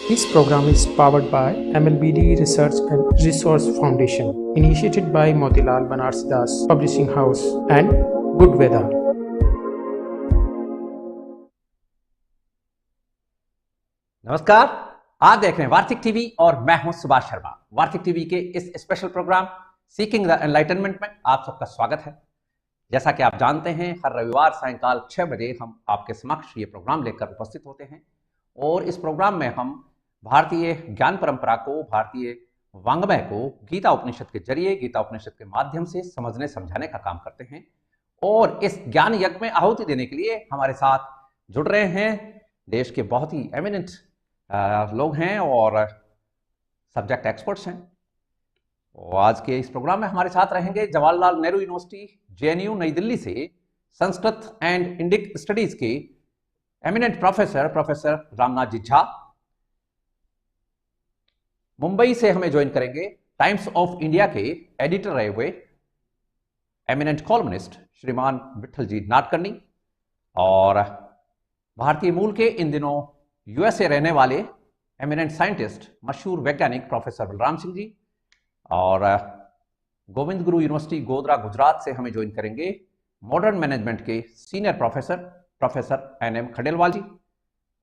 This program is powered by MLBD Research and Resource Foundation, initiated by Motilal Banarsidass Publishing House and Good Weather. नमस्कार, आप देख रहे हैं वार्तिक TV और मैं हूं सुभाष शर्मा। वार्तिक टीवी के इस special programme seeking the enlightenment में आप सबका स्वागत है। जैसा कि आप जानते हैं, हर रविवार सायंकाल 6 बजे हम आपके समक्ष ये प्रोग्राम लेकर उपस्थित होते हैं और इस प्रोग्राम में हम भारतीय ज्ञान परंपरा को, भारतीय वांग्मय को गीता उपनिषद के जरिए, गीता उपनिषद के माध्यम से समझने समझाने का काम करते हैं। और इस ज्ञान यज्ञ में आहुति देने के लिए हमारे साथ जुड़ रहे हैं देश के बहुत ही एमिनेंट लोग हैं और सब्जेक्ट एक्सपर्ट्स हैं। और आज के इस प्रोग्राम में हमारे साथ रहेंगे जवाहरलाल नेहरू यूनिवर्सिटी जेएनयू नई दिल्ली से संस्कृत एंड इंडिक स्टडीज के एमिनेंट प्रोफेसर रामनाथ जी झा। मुंबई से हमें ज्वाइन करेंगे टाइम्स ऑफ इंडिया के एडिटर रहे हुए एमिनेंट कॉलमनिस्ट श्रीमान विठल जी नाडकर्नी, और भारतीय मूल के इन दिनों यूएसए रहने वाले एमिनेंट साइंटिस्ट मशहूर वैज्ञानिक प्रोफेसर बलराम सिंह जी, और गोविंद गुरु यूनिवर्सिटी गोधरा गुजरात से हमें ज्वाइन करेंगे मॉडर्न मैनेजमेंट के सीनियर प्रोफेसर एन.एम. खंडेलवाल जी,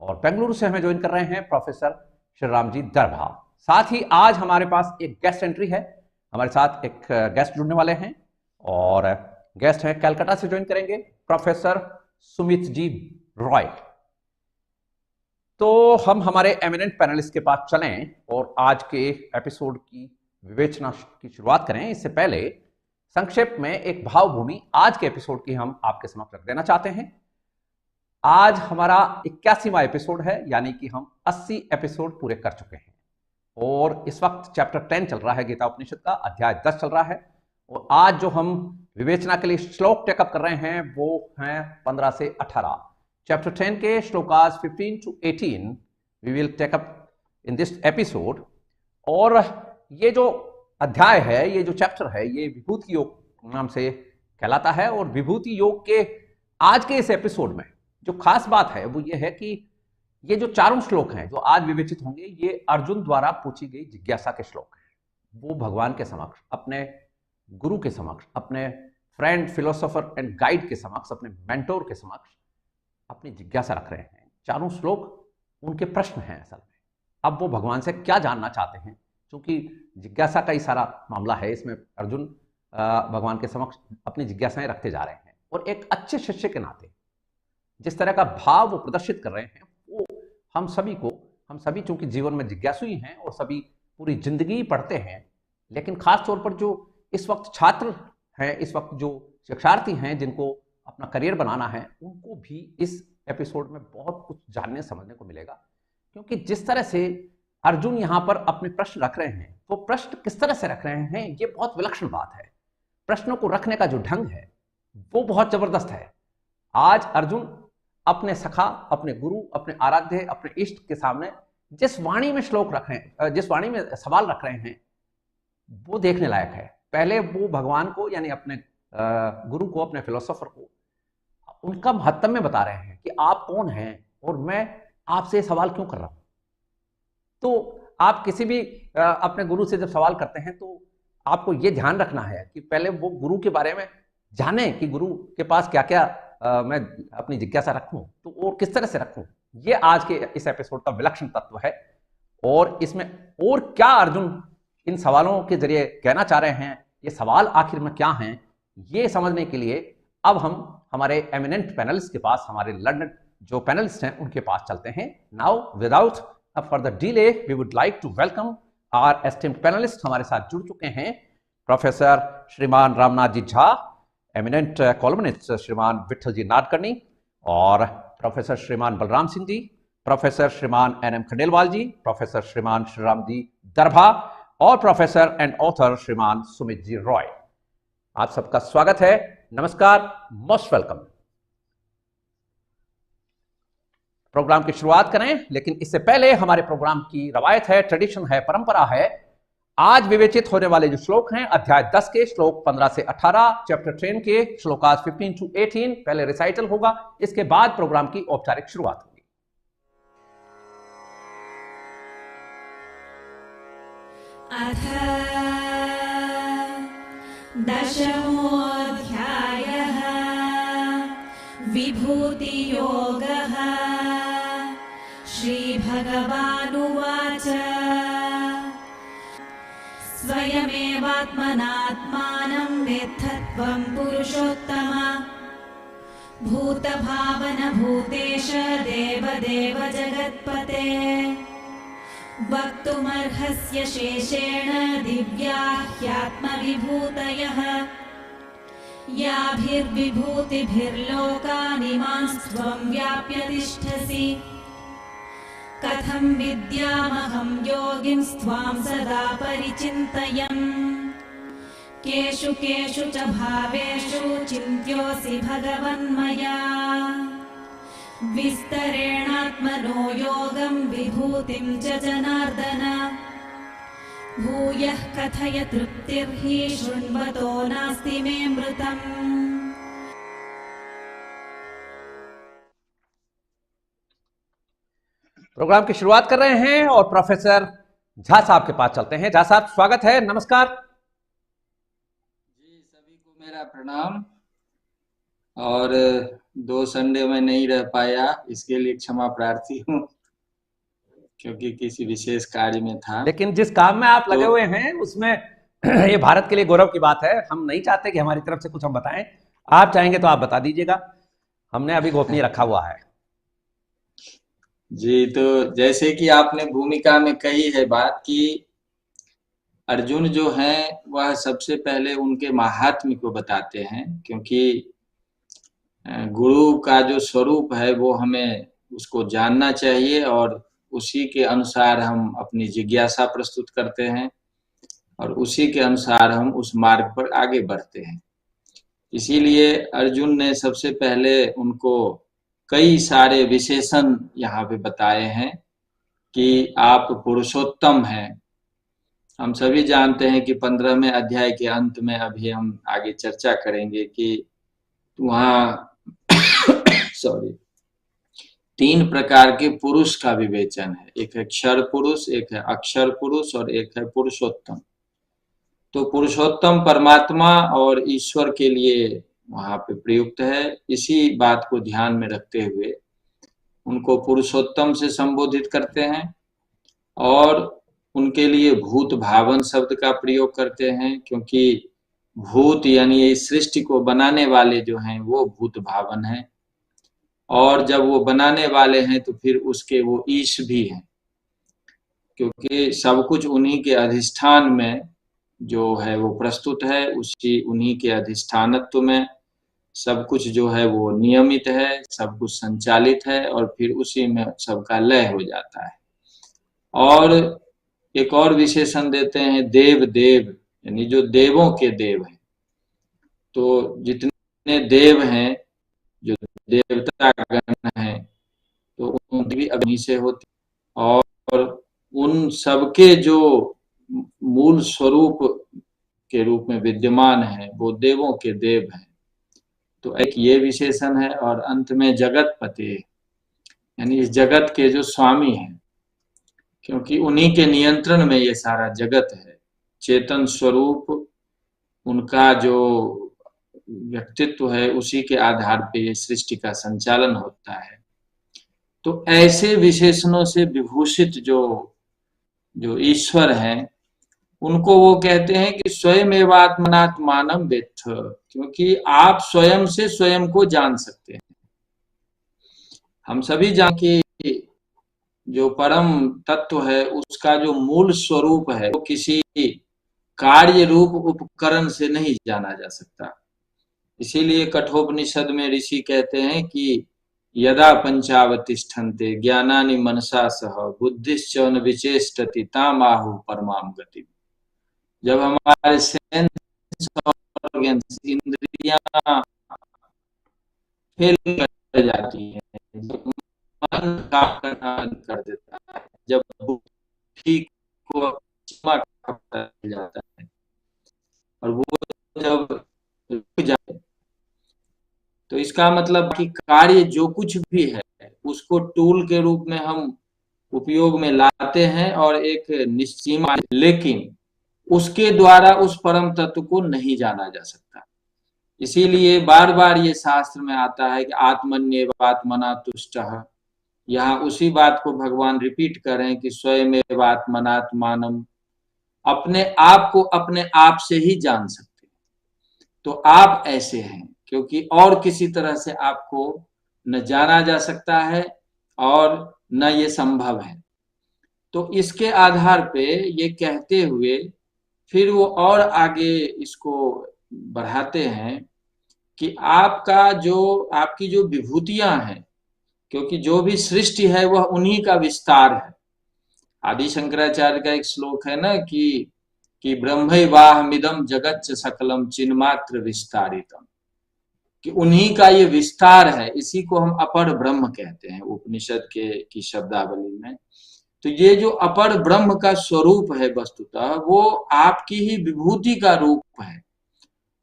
और बेंगलुरु से हमें ज्वाइन कर रहे हैं प्रोफेसर श्रीराम जी दरभा। साथ ही आज हमारे पास एक गेस्ट एंट्री है, हमारे साथ एक गेस्ट जुड़ने वाले हैं और गेस्ट हैं कलकत्ता से ज्वाइन करेंगे प्रोफेसर सुमित जी रॉय। तो हम हमारे एमिनेंट पैनलिस्ट के पास चलें और आज के एपिसोड की विवेचना की शुरुआत करें। इससे पहले संक्षेप में एक भावभूमि आज के एपिसोड की हम आपके समक्ष रख देना चाहते हैं। आज हमारा 81वां एपिसोड है, यानी कि हम 80 एपिसोड पूरे कर चुके हैं और इस वक्त चैप्टर 10 चल रहा है गीता उपनिषद का, अध्याय 10 चल रहा है। और आज जो हम विवेचना के लिए श्लोक टेकअप कर रहे हैं वो हैं 15 से 18। चैप्टर 10 के shlokas 15 to 18 we will take up in this episode. और ये जो अध्याय है, ये जो चैप्टर है, ये विभूति योग नाम से कहलाता है। और विभूति योग के आज के इस एपिसोड में जो खास बात है वो ये है कि ये जो चारों श्लोक हैं जो आज विवेचित होंगे, ये अर्जुन द्वारा पूछी गई जिज्ञासा के श्लोक हैं। वो भगवान के समक्ष, अपने गुरु के समक्ष, अपने फ्रेंड, फिलोसोफर एंड गाइड के समक्ष, अपने मेंटोर के समक्ष अपनी जिज्ञासा रख रहे हैं। चारों श्लोक उनके प्रश्न हैं असल में। अब वो भगवान से क्या जानना चाहते हैं, क्योंकि जिज्ञासा का ही सारा मामला है इसमें। अर्जुन भगवान के समक्ष अपनी जिज्ञासाएं रखते जा रहे हैं और एक अच्छे शिष्य के नाते जिस तरह का भाव वो प्रदर्शित कर रहे हैं वो हम सभी चूंकि जीवन में जिज्ञासु ही हैं और सभी पूरी जिंदगी पढ़ते हैं, लेकिन खास तौर पर जो इस वक्त छात्र हैं, इस वक्त जो शिक्षार्थी हैं जिनको अपना करियर बनाना है, उनको भी इस एपिसोड में बहुत कुछ जानने समझने को मिलेगा। क्योंकि जिस तरह से अर्जुन यहाँ पर अपने प्रश्न रख रहे हैं, वो प्रश्न किस तरह से रख रहे हैं, ये बहुत विलक्षण बात है। प्रश्नों को रखने का जो ढंग है वो बहुत जबरदस्त है। आज अर्जुन अपने सखा, अपने गुरु, अपने आराध्य, अपने इष्ट के सामने जिस वाणी में श्लोक रख रहे हैं, जिस वाणी में सवाल रख रहे हैं, वो देखने लायक है। पहले वो भगवान को, यानी अपने गुरु को, अपने फिलोसोफर को उनका महत्व में बता रहे हैं कि आप कौन हैं और मैं आपसे सवाल क्यों कर रहा हूं। तो आप किसी भी अपने गुरु से जब सवाल करते हैं तो आपको ये ध्यान रखना है कि पहले वो गुरु के बारे में जाने कि गुरु के पास क्या क्या मैं अपनी जिज्ञासा रखूं, तो और किस तरह से रखूं। ये आज के इस एपिसोड का विलक्षण तत्व है। और इसमें और क्या अर्जुन इन सवालों के जरिए कहना चाह रहे हैं, ये सवाल आखिर में क्या हैं, ये समझने के लिए अब हम हमारे एमिनेंट पैनलिस्ट के पास, हमारे लर्नड जो पैनलिस्ट हैं उनके पास चलते हैं। Now without further delay we would like to welcome our esteemed panelist. हमारे साथ जुड़ चुके हैं professor Shriman Ramnath ji Jha, eminent columnist Shriman Vithal जी नाडकर्नी, और प्रोफेसर श्रीमान बलराम सिंह जी, प्रोफेसर श्रीमान एन.एम. खंडेलवाल जी, प्रोफेसर श्रीमान श्रीराम जी दरभा, और प्रोफेसर एंड ऑथर श्रीमान सुमित जी रॉय। आप सबका स्वागत है, नमस्कार, मोस्ट वेलकम। प्रोग्राम की शुरुआत करें, लेकिन इससे पहले हमारे प्रोग्राम की रवायत है, ट्रेडिशन है, परंपरा है। आज विवेचित होने वाले जो श्लोक हैं अध्याय 10 के श्लोक 15 से 18, चैप्टर 10 के श्लोकास 15 to 18 पहले रिसाइटल होगा, इसके बाद प्रोग्राम की औपचारिक शुरुआत होगी। अथ दशमोऽध्यायः विभूतियोगः। श्रीभगवानुवाच स्वयमेवात्मनात्मानं वेत्थत्वं पुरुषोत्तम भूतभावनभूतेश देवदेव जगत्पते वक्तुमर्हस्य शेषेण दिव्या ह्यात्मविभूतयः याभिर्विभूतिभिर्लोकानिमांस्त्वं व्याप्य तिष्ठसि कथं विद्यामहं योगिंस्त्वां सदा परिचिन्तयन् केषु केषु च भावेषु चिन्त्योऽसि भगवन्मया विस्तरेणात्मनो योगं विभूतिं च जनार्दन भूयः कथय तृप्तिर्हि शृण्वतो नास्ति मे मृतम्। प्रोग्राम की शुरुआत कर रहे हैं और प्रोफेसर झा साहब के पास चलते हैं। झा साहब स्वागत है, नमस्कार जी। सभी को मेरा प्रणाम। और 2 संडे में नहीं रह पाया, इसके लिए क्षमा प्रार्थी हूँ क्योंकि किसी विशेष कार्य में था। लेकिन जिस काम में आप लगे हुए हैं उसमें ये भारत के लिए गौरव की बात है। हम नहीं चाहते कि हमारी तरफ से कुछ हम बताएं, आप चाहेंगे तो आप बता दीजिएगा, हमने अभी गोपनीय रखा हुआ है। जी, तो जैसे कि आपने भूमिका में कही है बात कि अर्जुन जो हैं वह सबसे पहले उनके महात्म्य को बताते हैं, क्योंकि गुरु का जो स्वरूप है वो हमें उसको जानना चाहिए और उसी के अनुसार हम अपनी जिज्ञासा प्रस्तुत करते हैं और उसी के अनुसार हम उस मार्ग पर आगे बढ़ते हैं। इसीलिए अर्जुन ने सबसे पहले उनको कई सारे विशेषण यहाँ पे बताए हैं कि आप पुरुषोत्तम हैं। हम सभी जानते हैं कि 15वें अध्याय के अंत में अभी हम आगे चर्चा करेंगे कि वहाँ सॉरी 3 प्रकार के पुरुष का विवेचन है। एक है क्षर पुरुष, एक है अक्षर पुरुष और एक है पुरुषोत्तम। तो पुरुषोत्तम परमात्मा और ईश्वर के लिए वहाँ पे प्रयुक्त है। इसी बात को ध्यान में रखते हुए उनको पुरुषोत्तम से संबोधित करते हैं और उनके लिए भूत भावन शब्द का प्रयोग करते हैं, क्योंकि भूत यानी इस सृष्टि को बनाने वाले जो हैं वो भूत भावन हैं और जब वो बनाने वाले हैं तो फिर उसके वो ईश भी हैं, क्योंकि सब कुछ उन्हीं के अधिष्ठान में जो है वो प्रस्तुत है। उसी उन्हीं के अधिष्ठानत्व में सब कुछ जो है वो नियमित है, सब कुछ संचालित है और फिर उसी में सबका लय हो जाता है। और एक और विशेषण देते हैं देव देव, यानी जो देवों के देव हैं। तो जितने देव हैं, जो देवता गण हैं, तो उनकी भी अग्नि से होती और उन सबके जो मूल स्वरूप के रूप में विद्यमान है वो देवों के देव हैं। तो एक ये विशेषण है और अंत में जगतपति, यानी इस जगत के जो स्वामी हैं, क्योंकि उन्हीं के नियंत्रण में ये सारा जगत है। चेतन स्वरूप उनका जो व्यक्तित्व है उसी के आधार पे ये सृष्टि का संचालन होता है। तो ऐसे विशेषणों से विभूषित जो ईश्वर हैं उनको वो कहते हैं कि स्वयं एवात्मनात्मानं वेत्थ, क्योंकि आप स्वयं से स्वयं को जान सकते हैं। हम सभी जान कि जो परम तत्व है उसका जो मूल स्वरूप है वो किसी कार्य रूप उपकरण से नहीं जाना जा सकता। इसीलिए कठोपनिषद में ऋषि कहते हैं कि यदा पंचावतिष्ठन्ते ज्ञानानि मनसा सह बुद्धिश्च न विचेष्टति ताम आहु परमाम गति। जब हमारे सेंस ऑर्गन्स इंद्रियां फेल कर जाती हैं, जब मन काम करना बंद कर देता है, जब बुद्धि को जाता है और वो जब रुक जाए, तो इसका मतलब कि कार्य जो कुछ भी है उसको टूल के रूप में हम उपयोग में लाते हैं और एक निश्चित, लेकिन उसके द्वारा उस परम तत्व को नहीं जाना जा सकता। इसीलिए बार बार ये शास्त्र में आता है कि आत्मन्येवात्मना तुष्टः। यहाँ उसी बात को भगवान रिपीट कर रहे हैं कि स्वयमेवात्मनात्मानम, अपने आप को अपने आप से ही जान सकते हैं। तो आप ऐसे हैं क्योंकि और किसी तरह से आपको न जाना जा सकता है और न ये संभव है। तो इसके आधार पे ये कहते हुए फिर वो और आगे इसको बढ़ाते हैं कि आपकी जो विभूतियां हैं, क्योंकि जो भी सृष्टि है वह उन्हीं का विस्तार है। आदि शंकराचार्य का एक श्लोक है ना कि ब्रह्मैवाहमिदं जगच्च सकलम चिन्मात्र विस्तारितम, कि उन्हीं का ये विस्तार है। इसी को हम अपर ब्रह्म कहते हैं उपनिषद की शब्दावली में। तो ये जो अपर ब्रह्म का स्वरूप है वस्तुतः वो आपकी ही विभूति का रूप है।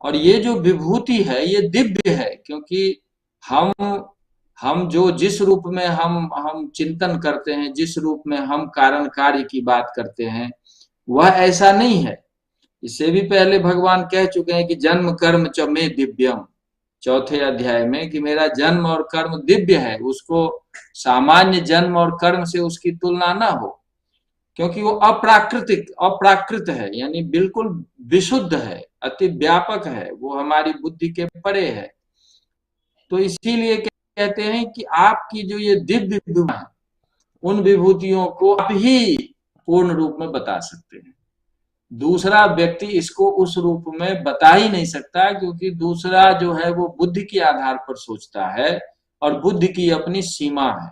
और ये जो विभूति है ये दिव्य है, क्योंकि हम जो जिस रूप में हम चिंतन करते हैं, जिस रूप में हम कारण कार्य की बात करते हैं, वह ऐसा नहीं है। इससे भी पहले भगवान कह चुके हैं कि जन्म कर्म च मे दिव्यम, चौथे अध्याय में, कि मेरा जन्म और कर्म दिव्य है। उसको सामान्य जन्म और कर्म से उसकी तुलना ना हो, क्योंकि वो अप्राकृत है, यानी बिल्कुल विशुद्ध है, अति व्यापक है, वो हमारी बुद्धि के परे है। तो इसीलिए कहते हैं कि आपकी जो ये दिव्य विभूति है, उन विभूतियों को आप ही पूर्ण रूप में बता सकते हैं। दूसरा व्यक्ति इसको उस रूप में बता ही नहीं सकता, क्योंकि दूसरा जो है वो बुद्धि के आधार पर सोचता है और बुद्धि की अपनी सीमा है।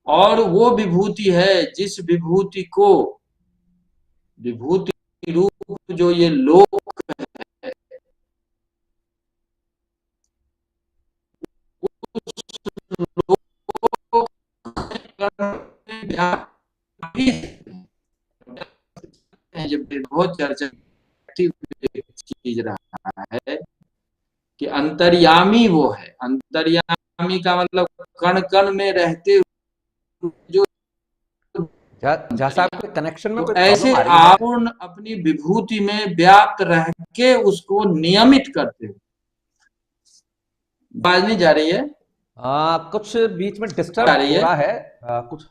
और वो विभूति है जिस विभूति को विभूति रूप जो ये लोक है, जब बहुत चर्चा चीज रहा है कि अंतर्यामी वो है। अंतर्यामी का मतलब कण कण में रहते हुए जो जैसा आपके कनेक्शन में तो कोई ऐसे प्रॉब्लम आ रही है? आपूर्ण अपनी विभूति में व्याप्त रह के उसको नियमित करते हो। बाज नहीं जा रही है? कुछ बीच में डिस्टर्ब आ रही हो है? रहा है। कुछ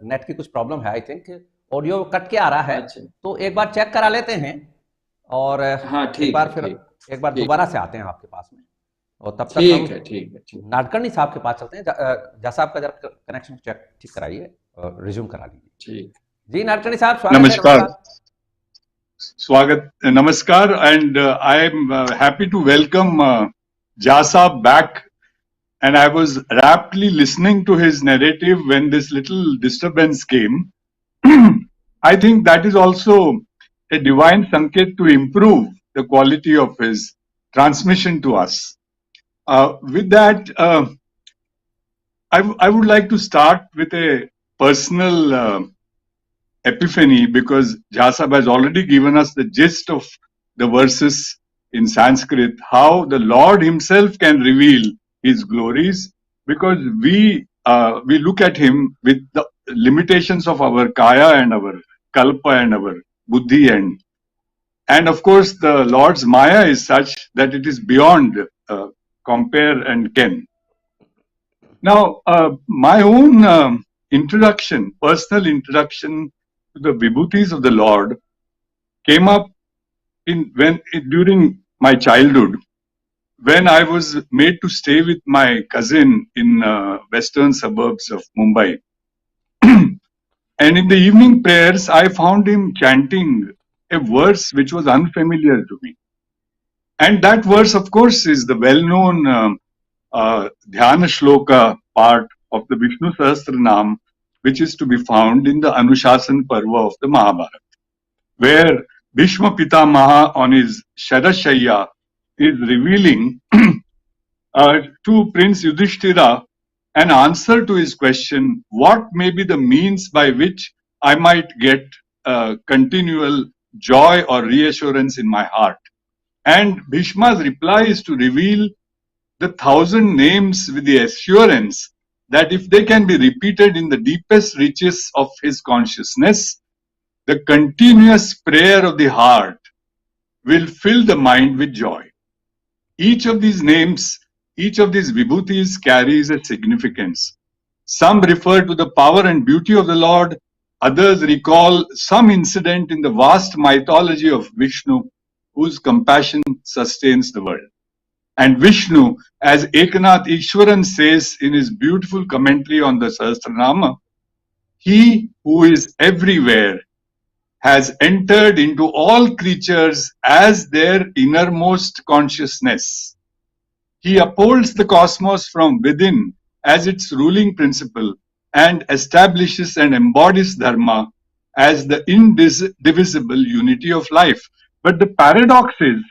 नेट की कुछ प्रॉब्लम है। आई थिंक ऑडियो कट के आ रहा है। अच्छा। तो एक बार चेक करा लेते हैं और हाँ, ठीक एक बार है, फिर ठीक, एक बार ठीक। दोबारा से आते हैं आपके पास में, और तब तक ठीक हम है, ठीक है, ठीक। नाडकर्णी साहब के पास चलते हैं। जैसा आपका जरा कनेक्शन चेक ठीक कराइए और रिज्यूम करा लीजिए। ठीक। जी नाडकर्णी साहब, स्वागत है। नमस्कार, स्वागत, नमस्कार, and I am happy to welcome Jha Saab back. And I was raptly listening to his narrative when this little disturbance came. I think that is also a divine sanket to improve the quality of his transmission to us. With that, I would like to start with a personal epiphany, because Jha Sahab has already given us the gist of the verses in Sanskrit, how the Lord himself can reveal his glories, because we look at him with the limitations of our kaya and our kalpa and our buddhi, and of course the Lord's maya is such that it is beyond compare and ken. Now, my own personal introduction to the vibhutis of the Lord came up during my childhood, when I was made to stay with my cousin in western suburbs of Mumbai. And in the evening prayers, I found him chanting a verse which was unfamiliar to me. And that verse, of course, is the well-known Dhyana Shloka part of the Vishnu Sahasranam, which is to be found in the Anushasan Parva of the Mahabharata, where Bhishma Pitamaha on his Shadashaya is revealing to Prince Yudhishthira an answer to his question, what may be the means by which I might get continual joy or reassurance in my heart. And Bhishma's reply is to reveal the 1,000 names with the assurance that if they can be repeated in the deepest reaches of his consciousness, the continuous prayer of the heart will fill the mind with joy. Each of these names, each of these vibhutis carries a significance. Some refer to the power and beauty of the Lord, others recall some incident in the vast mythology of Vishnu, whose compassion sustains the world. And Vishnu, as Ekanath Ishwaran says in his beautiful commentary on the Sahasranama, he who is everywhere has entered into all creatures as their innermost consciousness. He upholds the cosmos from within as its ruling principle and establishes and embodies Dharma as the indivisible unity of life. But the paradox is,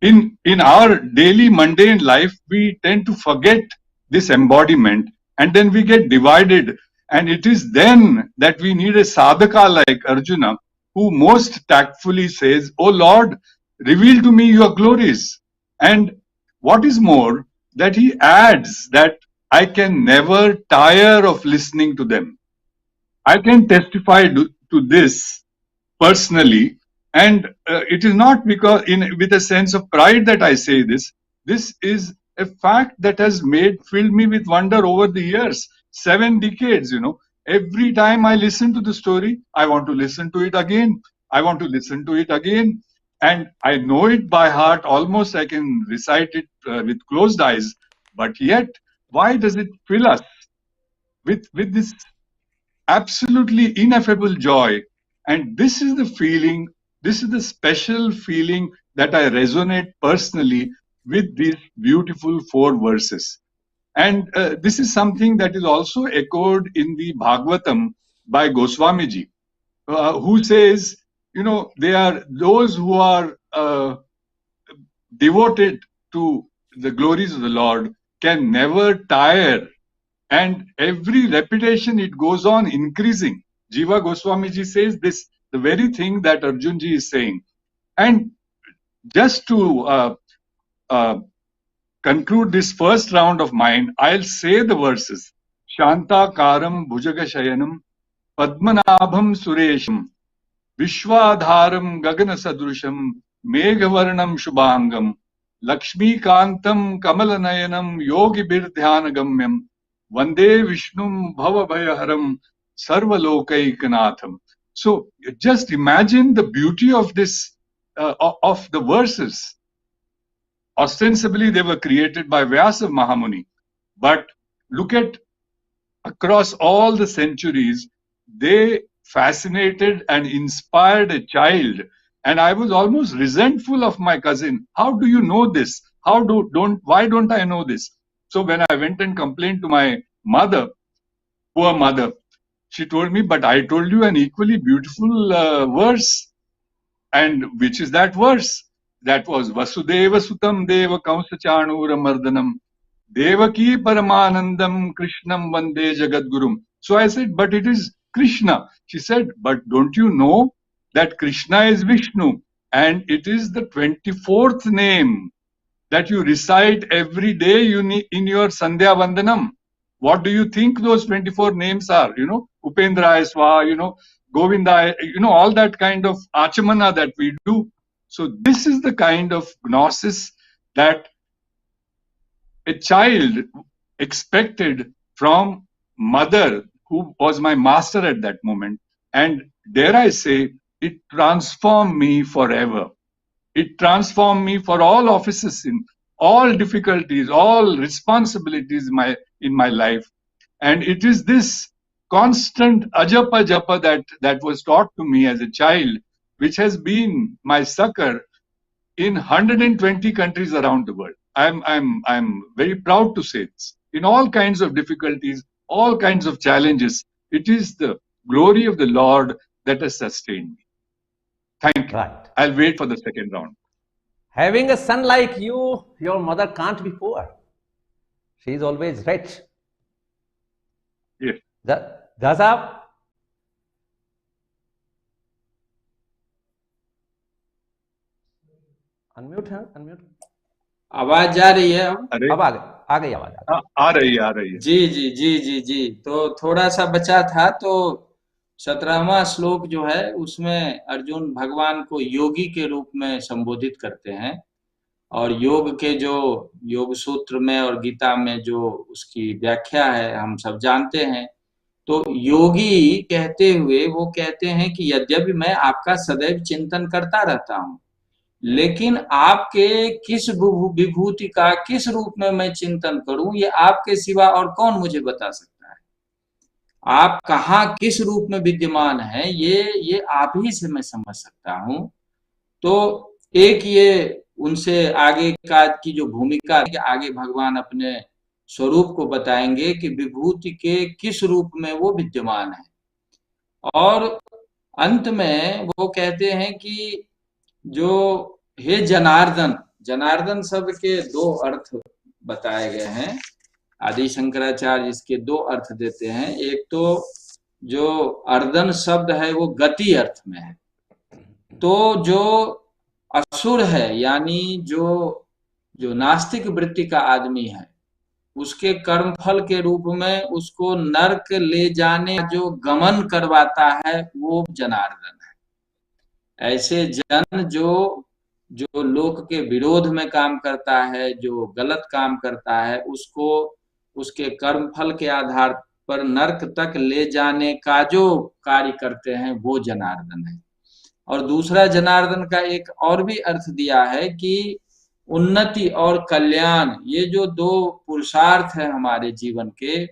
in our daily mundane life, we tend to forget this embodiment and then we get divided. And it is then that we need a sadhaka like Arjuna, who most tactfully says, "Oh Lord, reveal to me your glories." And what is more, that he adds that I can never tire of listening to them. I can testify to this personally, and it is not because with a sense of pride that I say this. This is a fact that has filled me with wonder over the years, 7 decades. Every time I listen to the story, I want to listen to it again. I want to listen to it again, and I know it by heart. Almost I can recite it with closed eyes. But yet, why does it fill us with this absolutely ineffable joy? And this is the feeling, this is the special feeling that I resonate personally with these beautiful 4 verses. And this is something that is also echoed in the Bhagavatam by Goswamiji, who says, they are those who are devoted to the glories of the Lord can never tire. And every repetition, it goes on increasing. Jiva Goswamiji says this, the very thing that Arjunji is saying. And just to conclude this first round of mine, I'll say the verses. Shantakaram Bhujagashayanam Padmanabham Suresham Vishwadharam Gagana Sadrusham Meghavarnam Shubhangam Lakshmikantam Kamalanayanam Yogi Birdhyanagamyam Vande Vishnum Bhavabhayaharam Sarvalokaikanaatham. So just imagine the beauty of this, of the verses. Ostensibly, they were created by Vyasa Mahamuni. But look at across all the centuries, they fascinated and inspired a child. And I was almost resentful of my cousin. How do you know this? Why don't I know this? So when I went and complained to my mother, poor mother, she told me, but I told you an equally beautiful verse. And which is that verse? That was Vasudeva Sutam Deva Kausachanura Mardanam Devaki Paramanandam Krishnam Vande Jagadgurum. So I said, but it is Krishna. She said, but don't you know that Krishna is Vishnu? And it is the 24th name that you recite every day in your Sandhya Vandanam. What do you think those 24 names are? Upendraya Swaha, Govinda, all that kind of achamana that we do. So this is the kind of gnosis that a child expected from mother, who was my master at that moment. And dare I say, it transformed me forever. It transformed me for all offices, in all difficulties, all responsibilities in my life. And it is this constant ajapa japa that was taught to me as a child, which has been my succor in 120 countries around the world. I'm very proud to say this. In all kinds of difficulties, all kinds of challenges, it is the glory of the Lord that has sustained me. Thank you. Right. I'll wait for the second round. Having a son like you, your mother can't be poor. She is always rich. Yes. Jha Sahab? Unmute है, unmute. आवाज जा रही है अब? अब आ गई आवाज। आ रही है। जी। तो थोड़ा सा बचा था, तो 17वां श्लोक जो है उसमें अर्जुन भगवान को योगी के रूप में संबोधित करते हैं, और योग के जो योग सूत्र में और गीता में जो उसकी व्याख्या है हम सब जानते हैं। तो योगी कहते हुए वो कहते हैं कि यद्यपि मैं आपका सदैव चिंतन करता रहता हूं, लेकिन आपके किस विभूति का किस रूप में मैं चिंतन करूं, ये आपके सिवा और कौन मुझे बता सकता है। आप कहाँ किस रूप में विद्यमान है, ये आप ही से मैं समझ सकता हूं। तो एक ये उनसे आगे का की जो भूमिका है, आगे भगवान अपने स्वरूप को बताएंगे कि विभूति के किस रूप में वो विद्यमान है। और अंत में वो कहते हैं कि जो हे जनार्दन, जनार्दन शब्द के दो अर्थ बताए गए हैं। आदि शंकराचार्य इसके दो अर्थ देते हैं। एक तो जो अर्दन शब्द है वो गति अर्थ में है। तो जो असुर है यानी जो नास्तिक वृत्ति का आदमी है, उसके कर्मफल के रूप में उसको नरक ले जाने जो गमन करवाता है वो जनार्दन है। ऐसे जन जो लोक के विरोध में काम करता है, जो गलत काम करता है, उसको उसके कर्मफल के आधार पर नरक तक ले जाने का जो कार्य करते हैं वो जनार्दन है। और दूसरा जनार्दन का एक और भी अर्थ दिया है कि उन्नति और कल्याण, ये जो दो पुरुषार्थ है हमारे जीवन के,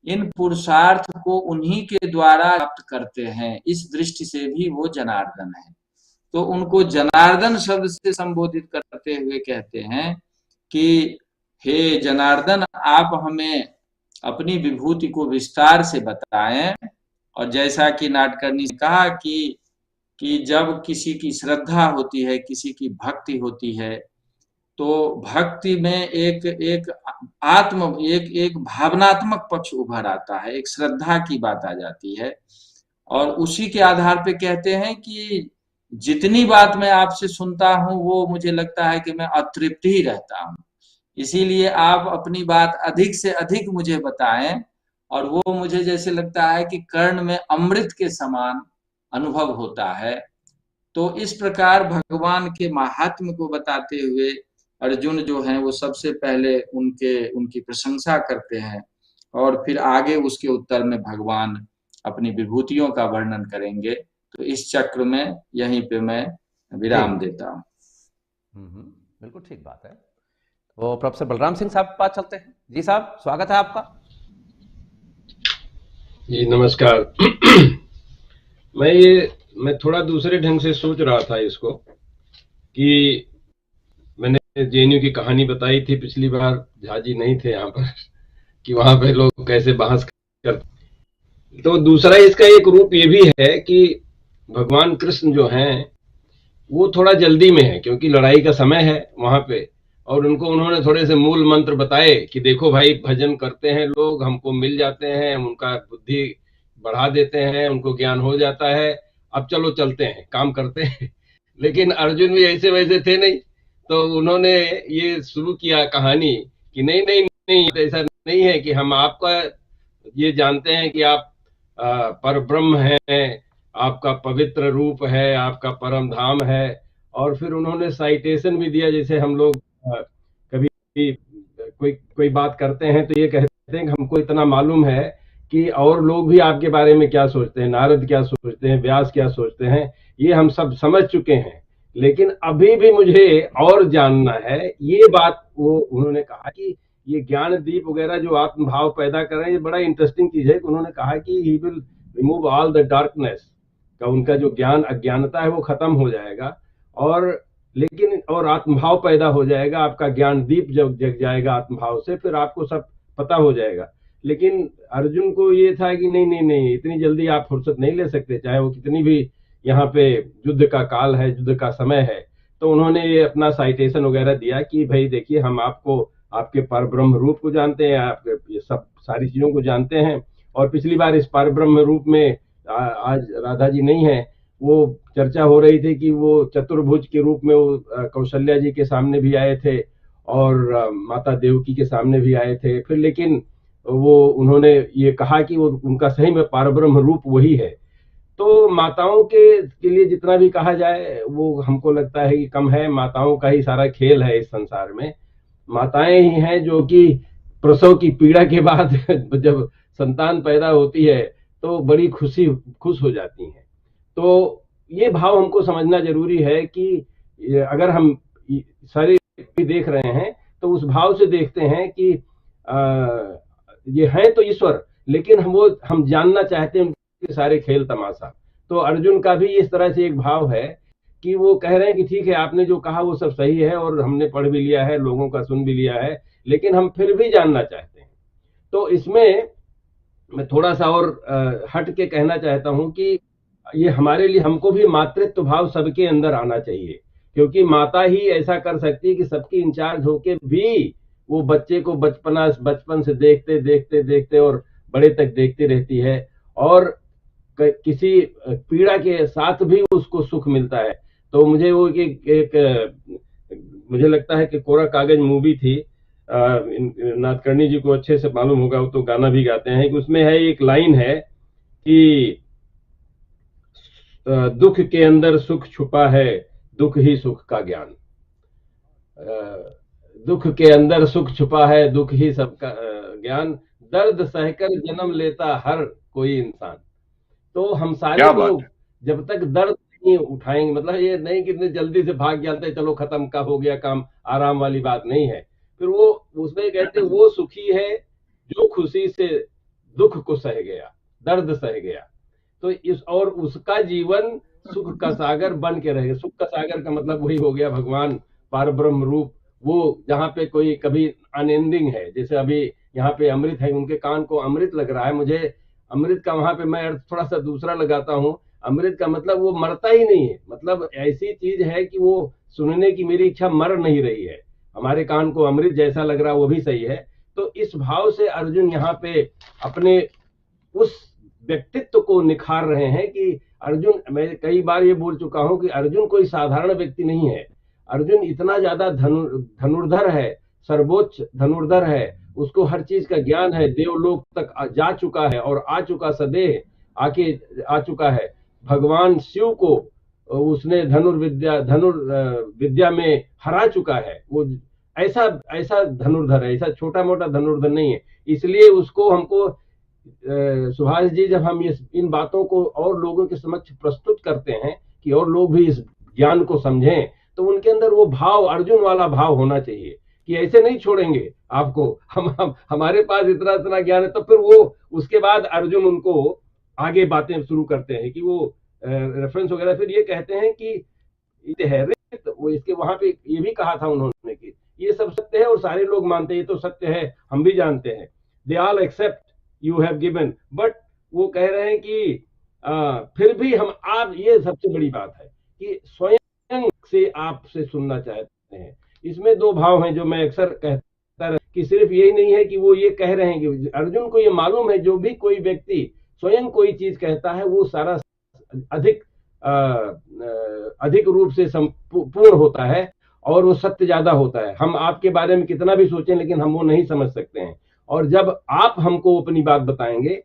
इन पुरुषार्थ को उन्हीं के द्वारा प्राप्त करते हैं, इस दृष्टि से भी वो जनार्दन है। तो उनको जनार्दन शब्द से संबोधित करते हुए कहते हैं कि हे जनार्दन, आप हमें अपनी विभूति को विस्तार से बताएं। और जैसा कि नाडकर्णी ने कहा कि जब किसी की श्रद्धा होती है, किसी की भक्ति होती है, तो भक्ति में एक भावनात्मक पक्ष उभर आता है, एक श्रद्धा की बात आ जाती है। और उसी के आधार पे कहते हैं कि जितनी बात मैं आपसे सुनता हूं वो मुझे लगता है कि मैं अतृप्त ही रहता हूं, इसीलिए आप अपनी बात अधिक से अधिक मुझे बताएं। और वो मुझे जैसे लगता है कि कर्ण में अमृत के समान अनुभव होता है। तो इस प्रकार भगवान के महात्म्य को बताते हुए अर्जुन जो हैं वो सबसे पहले उनकी प्रशंसा करते हैं, और फिर आगे उसके उत्तर में भगवान अपनी विभूतियों का वर्णन करेंगे। तो इस चक्र में यहीं पे मैं विराम देता हूँ। बिल्कुल ठीक बात है। तो प्रोफेसर बलराम सिंह साहब के पास चलते हैं। जी साहब, स्वागत है आपका। जी नमस्कार। मैं थोड़ा दूसरे ढंग से सोच रहा था इसको, कि मैंने जेएनयू की कहानी बताई थी पिछली बार, झा जी नहीं थे यहाँ पर, कि वहां पे लोग कैसे बहस करते। तो दूसरा इसका एक रूप ये भी है कि भगवान कृष्ण जो हैं वो थोड़ा जल्दी में है, क्योंकि लड़ाई का समय है वहां पे, और उन्होंने थोड़े से मूल मंत्र बताए कि देखो भाई, भजन करते हैं लोग, हमको मिल जाते हैं, उनका बुद्धि बढ़ा देते हैं, उनको ज्ञान हो जाता है, अब चलो चलते हैं, काम करते हैं। लेकिन अर्जुन भी ऐसे वैसे थे नहीं, तो उन्होंने ये शुरू किया कहानी कि नहीं नहीं नहीं, ऐसा नहीं है कि हम आपका ये जानते हैं कि आप पर ब्रह्म हैं, आपका पवित्र रूप है, आपका परम धाम है। और फिर उन्होंने साइटेशन भी दिया, जैसे हम लोग कभी कोई बात करते हैं तो ये कहते हैं कि हमको इतना मालूम है कि और लोग भी आपके बारे में क्या सोचते हैं, नारद क्या सोचते हैं, व्यास क्या सोचते हैं, ये हम सब समझ चुके हैं, लेकिन अभी भी मुझे और जानना है। ये बात वो उन्होंने कहा कि ये ज्ञान दीप वगैरह जो आत्मभाव पैदा कर रहे हैं, ये बड़ा इंटरेस्टिंग चीज है। उन्होंने कहा कि he will remove all the darkness, का उनका जो ज्ञान अज्ञानता है वो खत्म हो जाएगा, और आत्मभाव पैदा हो जाएगा, आपका ज्ञान दीप जब जग जाएगा आत्मभाव से, फिर आपको सब पता हो जाएगा। लेकिन अर्जुन को ये था कि नहीं नहीं नहीं, इतनी जल्दी आप फुर्सत नहीं ले सकते, चाहे वो कितनी भी यहाँ पे युद्ध का काल है, युद्ध का समय है। तो उन्होंने ये अपना साइटेशन वगैरह दिया कि भाई देखिए, हम आपको आपके परब्रह्म रूप को जानते हैं, आपके ये सब सारी चीजों को जानते हैं। और पिछली बार इस परब्रह्म रूप में आज राधा जी नहीं है, वो चर्चा हो रही थी कि वो चतुर्भुज के रूप में वो कौशल्या जी के सामने भी आए थे और माता देवकी के सामने भी आए थे। फिर लेकिन वो उन्होंने ये कहा कि वो उनका सही में परब्रह्म रूप वही है। तो माताओं के लिए जितना भी कहा जाए वो हमको लगता है कि कम है। माताओं का ही सारा खेल है इस संसार में। माताएं ही हैं जो कि प्रसव की पीड़ा के बाद जब संतान पैदा होती है तो बड़ी खुश हो जाती हैं। तो ये भाव हमको समझना जरूरी है कि अगर हम सारे देख रहे हैं तो उस भाव से देखते हैं कि ये है तो ईश्वर, लेकिन हम जानना चाहते हैं उनके सारे खेल तमाशा। तो अर्जुन का भी इस तरह से एक भाव है कि वो कह रहे हैं कि ठीक है, आपने जो कहा वो सब सही है और हमने पढ़ भी लिया है, लोगों का सुन भी लिया है, लेकिन हम फिर भी जानना चाहते हैं। तो इसमें मैं थोड़ा सा और हट के कहना चाहता हूं कि ये हमारे लिए, हमको भी मातृत्व भाव सबके अंदर आना चाहिए, क्योंकि माता ही ऐसा कर सकती है कि सबकी इंचार्ज होके भी वो बच्चे को बचपन से देखते देखते देखते और बड़े तक देखती रहती है, और किसी पीड़ा के साथ भी उसको सुख मिलता है। तो मुझे वो मुझे लगता है कि कोरा कागज मूवी थी, नादकर्णी जी को अच्छे से मालूम होगा, वो तो गाना भी गाते हैं, कि उसमें है एक लाइन है कि दुख के अंदर सुख छुपा है, दुख ही सुख का ज्ञान। दुख के अंदर सुख छुपा है, दुख ही सबका ज्ञान, दर्द सहकर जन्म लेता हर कोई इंसान। तो हम सारे लोग जब तक दर्द नहीं उठाएंगे, मतलब ये नहीं कि इतने जल्दी से भाग जाते चलो खत्म का हो गया काम, आराम वाली बात नहीं है। फिर वो उसमें कहते वो सुखी है जो खुशी से दुख को सह गया, दर्द सह गया। तो और उसका जीवन सुख का सागर बन के रहेगा। सुख का सागर का मतलब वही हो गया भगवान पार ब्रह्म रूप, वो जहाँ पे कोई कभी अनएंडिंग है। जैसे अभी यहाँ पे अमृत है, उनके कान को अमृत लग रहा है, मुझे अमृत का वहां पे मैं अर्थ थोड़ा सा दूसरा लगाता हूँ। अमृत का मतलब वो मरता ही नहीं है, मतलब ऐसी चीज है कि वो सुनने की मेरी इच्छा मर नहीं रही है। हमारे कान को अमृत जैसा लग रहा, वो भी सही है। तो इस भाव से अर्जुन यहाँ पे अपने उस व्यक्तित्व को निखार रहे हैं कि अर्जुन, मैं कई बार ये बोल चुका हूं कि अर्जुन कोई साधारण व्यक्ति नहीं है। अर्जुन इतना ज्यादा धनुर्धर है, सर्वोच्च धनुर्धर है, उसको हर चीज का ज्ञान है, देवलोक तक जा चुका है और आ चुका, सदैह आके आ चुका है। भगवान शिव को उसने धनुर्विद्या में हरा चुका है। वो ऐसा ऐसा धनुर्धर है, ऐसा छोटा मोटा धनुर्धर नहीं है। इसलिए उसको हमको सुभाष जी, जब हम इन बातों को और लोगों के समक्ष प्रस्तुत करते हैं कि और लोग भी इस ज्ञान को समझें, तो उनके अंदर वो भाव, अर्जुन वाला भाव होना चाहिए कि ऐसे नहीं छोड़ेंगे आपको, हमारे पास इतना इतना ज्ञान है। तो फिर वो उसके बाद अर्जुन उनको आगे बातें शुरू करते हैं कि वो रेफरेंस वगैरह फिर ये कहते हैं कि है वो इसके वहां पे ये भी कहा था उन्होंने कि ये सब सत्य है और सारे लोग मानते हैं, ये तो सत्य है, हम भी जानते हैं, they all except you have given, but वो कह रहे हैं कि फिर भी हम, आप, ये सबसे बड़ी बात है कि स्वयं से आपसे सुनना चाहते हैं। इसमें दो भाव हैं जो मैं अक्सर कहता रहा कि सिर्फ यही नहीं है कि वो ये कह रहे हैं कि अर्जुन को ये मालूम है जो भी कोई व्यक्ति स्वयं कोई चीज कहता है वो सारा अधिक रूप से पूर्ण होता है और वो सत्य ज्यादा होता है। हम आपके बारे में कितना भी सोचें लेकिन हम वो नहीं समझ सकते हैं। और जब आप हमको अपनी बात बताएंगे,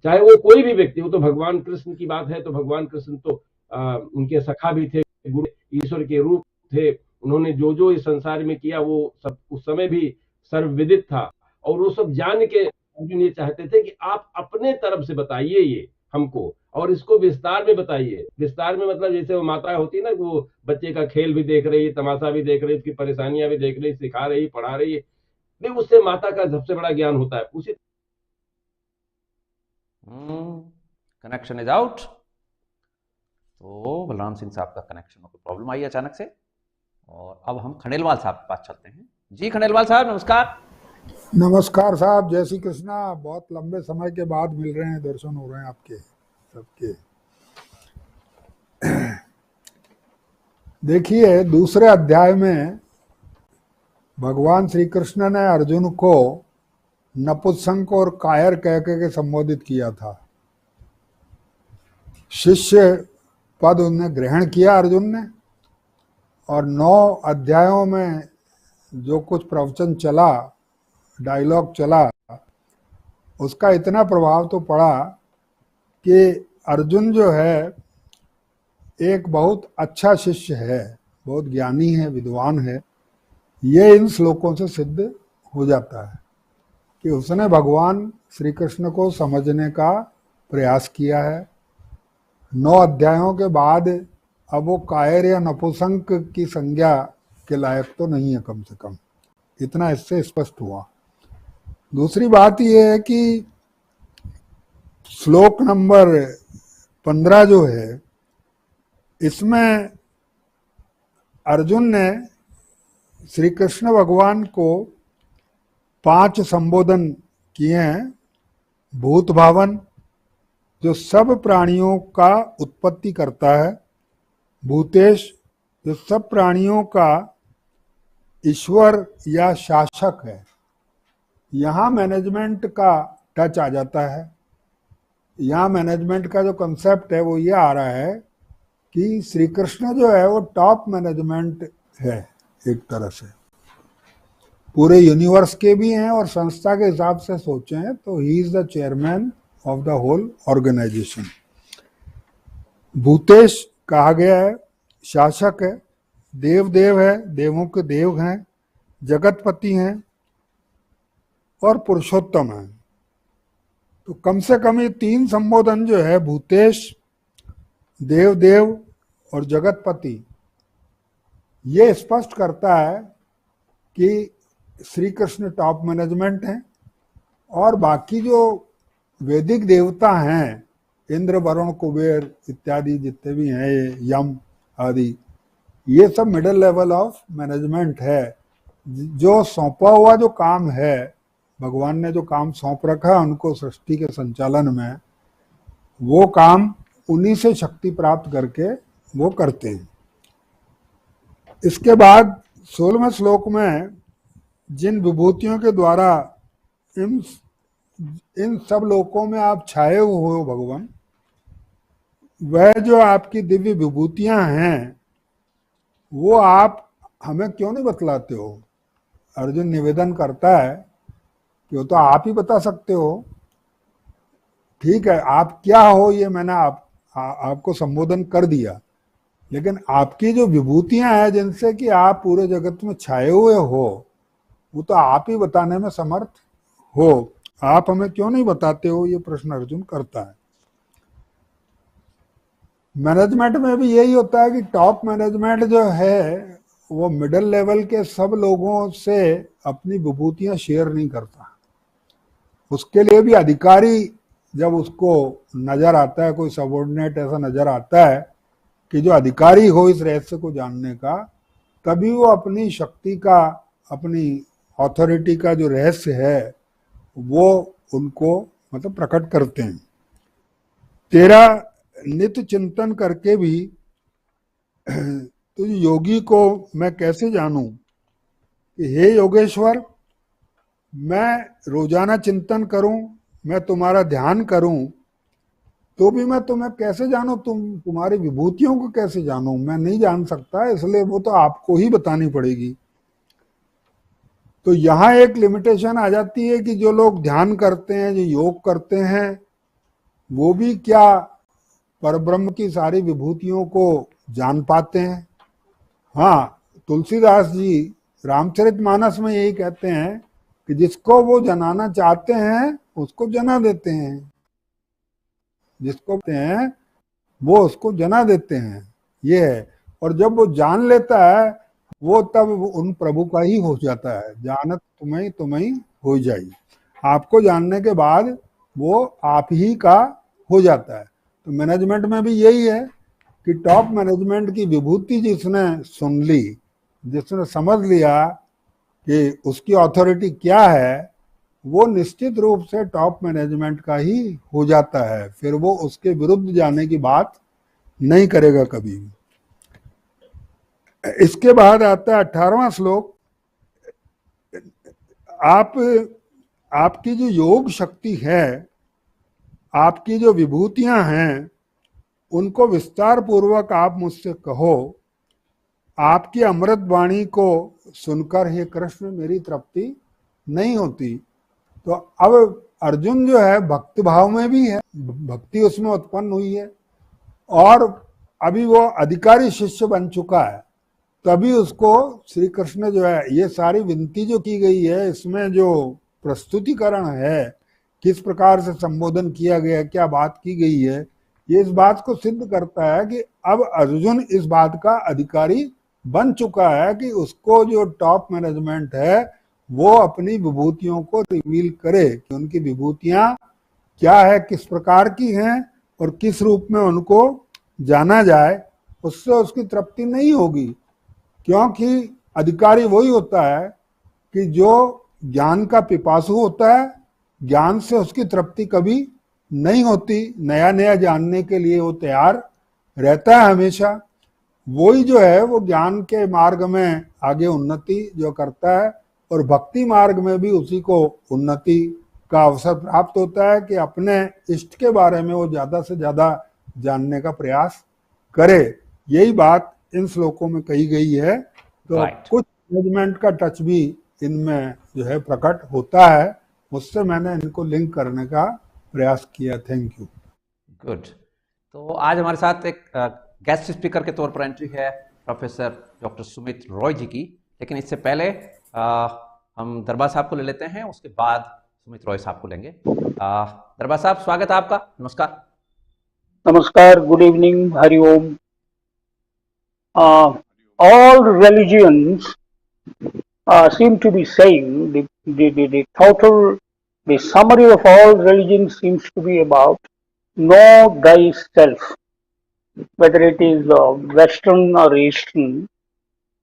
चाहे वो कोई भी व्यक्ति हो, तो भगवान कृष्ण की बात है तो भगवान कृष्ण तो उनके सखा भी थे, गुरु ईश्वर के रूप थे, उन्होंने जो जो इस संसार में किया वो सब उस समय भी सर्वविदित था। और वो सब जान के अर्जुन ये चाहते थे कि आप अपने तरफ से बताइए ये हमको, और इसको विस्तार में बताइए। विस्तार में मतलब जैसे वो माता होती है ना, वो बच्चे का खेल भी देख रही है, तमाशा भी देख रही है, उसकी परेशानियां भी देख रही है, सिखा रही है, पढ़ा रही है, नहीं, उससे माता का सबसे बड़ा ज्ञान होता है। उसी कनेक्शन इज आउट। तो बलराम सिंह साहब का कनेक्शन में कोई प्रॉब्लम आई अचानक से, और अब हम खंडेलवाल साहब के पास चलते हैं। जी खंडेलवाल साहब नमस्कार। नमस्कार साहब, जय श्री कृष्णा। बहुत लंबे समय के बाद मिल रहे हैं, दर्शन हो रहे हैं आपके सबके। देखिए, दूसरे अध्याय में भगवान श्री कृष्ण ने अर्जुन को नपुंसक और कायर कह के संबोधित किया था। शिष्य पद उन्हें ग्रहण किया अर्जुन ने, और 9 अध्यायों में जो कुछ प्रवचन चला, डायलॉग चला, उसका इतना प्रभाव तो पड़ा कि अर्जुन जो है एक बहुत अच्छा शिष्य है, बहुत ज्ञानी है, विद्वान है, ये इन श्लोकों से सिद्ध हो जाता है कि उसने भगवान श्री कृष्ण को समझने का प्रयास किया है। 9 अध्यायों के बाद अब वो कायर या नपुंसक की संज्ञा के लायक तो नहीं है, कम से कम इतना इससे स्पष्ट हुआ। दूसरी बात यह है कि श्लोक नंबर 15 जो है, इसमें अर्जुन ने श्री कृष्ण भगवान को 5 संबोधन किए हैं। भूत भावन, जो सब प्राणियों का उत्पत्ति करता है। भूतेश, जो सब प्राणियों का ईश्वर या शासक है। यहाँ मैनेजमेंट का टच आ जाता है। यहाँ मैनेजमेंट का जो कंसेप्ट है वो ये आ रहा है कि श्री कृष्ण जो है वो टॉप मैनेजमेंट है एक तरह से, पूरे यूनिवर्स के भी हैं, और संस्था के हिसाब से सोचें तो ही is the chairman of the whole organisation. Bhutesh कहा गया है, शासक है। देव है, देवों के देव हैं। जगतपति हैं और पुरुषोत्तम हैं। तो कम से कम ये 3 संबोधन जो है, भूतेश, देव और जगतपति, ये स्पष्ट करता है कि श्री कृष्ण टॉप मैनेजमेंट हैं। और बाकी जो वैदिक देवता हैं, इंद्र, वरुण, कुबेर इत्यादि जितने भी हैं, ये यम आदि, ये सब मिडिल लेवल ऑफ मैनेजमेंट है। जो सौंपा हुआ जो काम है, भगवान ने जो काम सौंप रखा है उनको सृष्टि के संचालन में, वो काम उन्हीं से शक्ति प्राप्त करके वो करते हैं। इसके बाद 16वें श्लोक में जिन विभूतियों के द्वारा इन सब लोकों में आप छाए हुए हो भगवान, वह जो आपकी दिव्य विभूतियां हैं वो आप हमें क्यों नहीं बतलाते हो? अर्जुन निवेदन करता है कि वो तो आप ही बता सकते हो। ठीक है, आप क्या हो ये मैंने आपको संबोधन कर दिया, लेकिन आपकी जो विभूतियां हैं जिनसे कि आप पूरे जगत में छाए हुए हो, वो तो आप ही बताने में समर्थ हो। आप हमें क्यों नहीं बताते हो? ये प्रश्न अर्जुन करता है। मैनेजमेंट में भी यही होता है कि टॉप मैनेजमेंट जो है वो मिडिल लेवल के सब लोगों से अपनी विभूतियां शेयर नहीं करता। उसके लिए भी अधिकारी जब उसको नजर आता है, कोई सबऑर्डिनेट ऐसा नजर आता है कि जो अधिकारी हो इस रहस्य को जानने का, तभी वो अपनी शक्ति का, अपनी अथॉरिटी का जो रहस्य है वो उनको मतलब प्रकट करते हैं। तेरा नित्य चिंतन करके भी तो योगी को मैं कैसे जानूं कि हे योगेश्वर, मैं रोजाना चिंतन करूं, मैं तुम्हारा ध्यान करूं, तो भी मैं तुम्हें कैसे जानूं? तुम्हारी विभूतियों को कैसे जानूं? मैं नहीं जान सकता, इसलिए वो तो आपको ही बतानी पड़ेगी। तो यहाँ एक लिमिटेशन आ जाती है कि जो लोग ध्यान करते हैं, जो योग करते हैं, वो भी क्या परब्रह्म की सारी विभूतियों को जान पाते हैं? हाँ, तुलसीदास जी रामचरितमानस में यही कहते हैं कि जिसको वो जनाना चाहते हैं उसको जना देते हैं, जिसको कहते हैं वो उसको जना देते हैं, ये है। और जब वो जान लेता है वो तब उन प्रभु का ही हो जाता है। जानत तुम्हें हो जाई, आपको जानने के बाद वो आप ही का हो जाता है। तो मैनेजमेंट में भी यही है कि टॉप मैनेजमेंट की विभूति जिसने सुन ली, जिसने समझ लिया कि उसकी अथॉरिटी क्या है, वो निश्चित रूप से टॉप मैनेजमेंट का ही हो जाता है। फिर वो उसके विरुद्ध जाने की बात नहीं करेगा कभी भी। इसके बाद आता है 18वां श्लोक। आपकी जो योग शक्ति है, आपकी जो विभूतियां हैं, उनको विस्तार पूर्वक आप मुझसे कहो। आपकी अमृत वाणी को सुनकर हे कृष्ण मेरी तृप्ति नहीं होती। तो अब अर्जुन जो है भक्ति भाव में भी है, भक्ति उसमें उत्पन्न हुई है, और अभी वो अधिकारी शिष्य बन चुका है। तभी उसको श्री कृष्ण जो है, ये सारी विनती जो की गई है, इसमें जो प्रस्तुतिकरण है, किस प्रकार से संबोधन किया गया, क्या बात की गई है, ये इस बात को सिद्ध करता है कि अब अर्जुन इस बात का अधिकारी बन चुका है कि उसको जो टॉप मैनेजमेंट है वो अपनी विभूतियों को रिवील करे कि उनकी विभूतियां क्या है, किस प्रकार की हैं और किस रूप में उनको जाना जाए। उससे उसकी तृप्ति नहीं होगी, क्योंकि अधिकारी वही होता है कि जो ज्ञान का पिपासु होता है, ज्ञान से उसकी तृप्ति कभी नहीं होती, नया नया जानने के लिए वो तैयार रहता है हमेशा। वही जो है वो ज्ञान के मार्ग में आगे उन्नति जो करता है, और भक्ति मार्ग में भी उसी को उन्नति का अवसर प्राप्त होता है कि अपने इष्ट के बारे में वो ज्यादा से ज्यादा जानने का प्रयास करे। यही बात इन श्लोकों में कही गई है। तो कुछ मैनेजमेंट का टच भी इनमें जो है प्रकट होता है, उससे मैंने इनको लिंक करने का प्रयास किया। Thank you. गुड। तो आज हमारे साथ एक गेस्ट स्पीकर के तौर पर एंट्री है प्रोफेसर डॉक्टर सुमित रॉय जी की, लेकिन इससे पहले हम दरबार साहब को ले लेते हैं, उसके बाद सुमित रॉय साहब को लेंगे। दरबार साहब, स्वागत है आपका। नमस्कार। नमस्कार, good evening, Hariom. All religions seem to be saying the total, the summary of all religions seems to be about know thyself, whether it is Western or Eastern.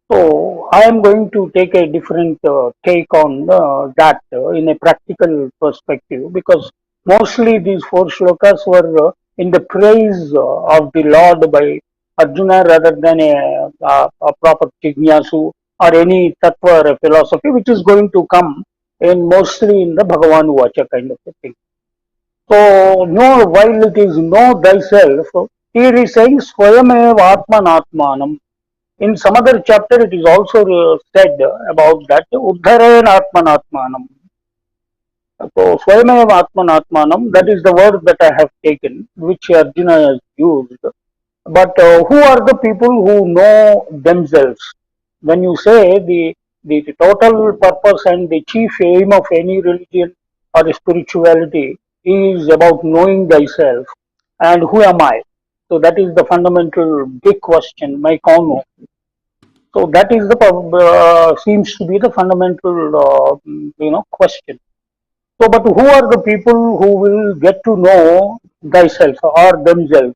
So I am going to take a different take on that in a practical perspective, because mostly these four shlokas were in the praise of the Lord by Arjuna rather than a proper jignasu or any tattva or a philosophy, which is going to come in mostly in the Bhagavan Vacha kind of a thing. So, know, while it is know thyself, here he is saying Swayameva Atmanatmanam. In some other chapter, it is also said about that Uddharen Atmanatmanam. So, Swayameva Atmanatmanam, that is the word that I have taken, which Arjuna has used. But who are the people who know themselves? When you say the total purpose and the chief aim of any religion or spirituality is about knowing thyself, and who am I? So that is the fundamental big question, my kono. So that is the seems to be the fundamental question. So, but who are the people who will get to know thyself or themselves?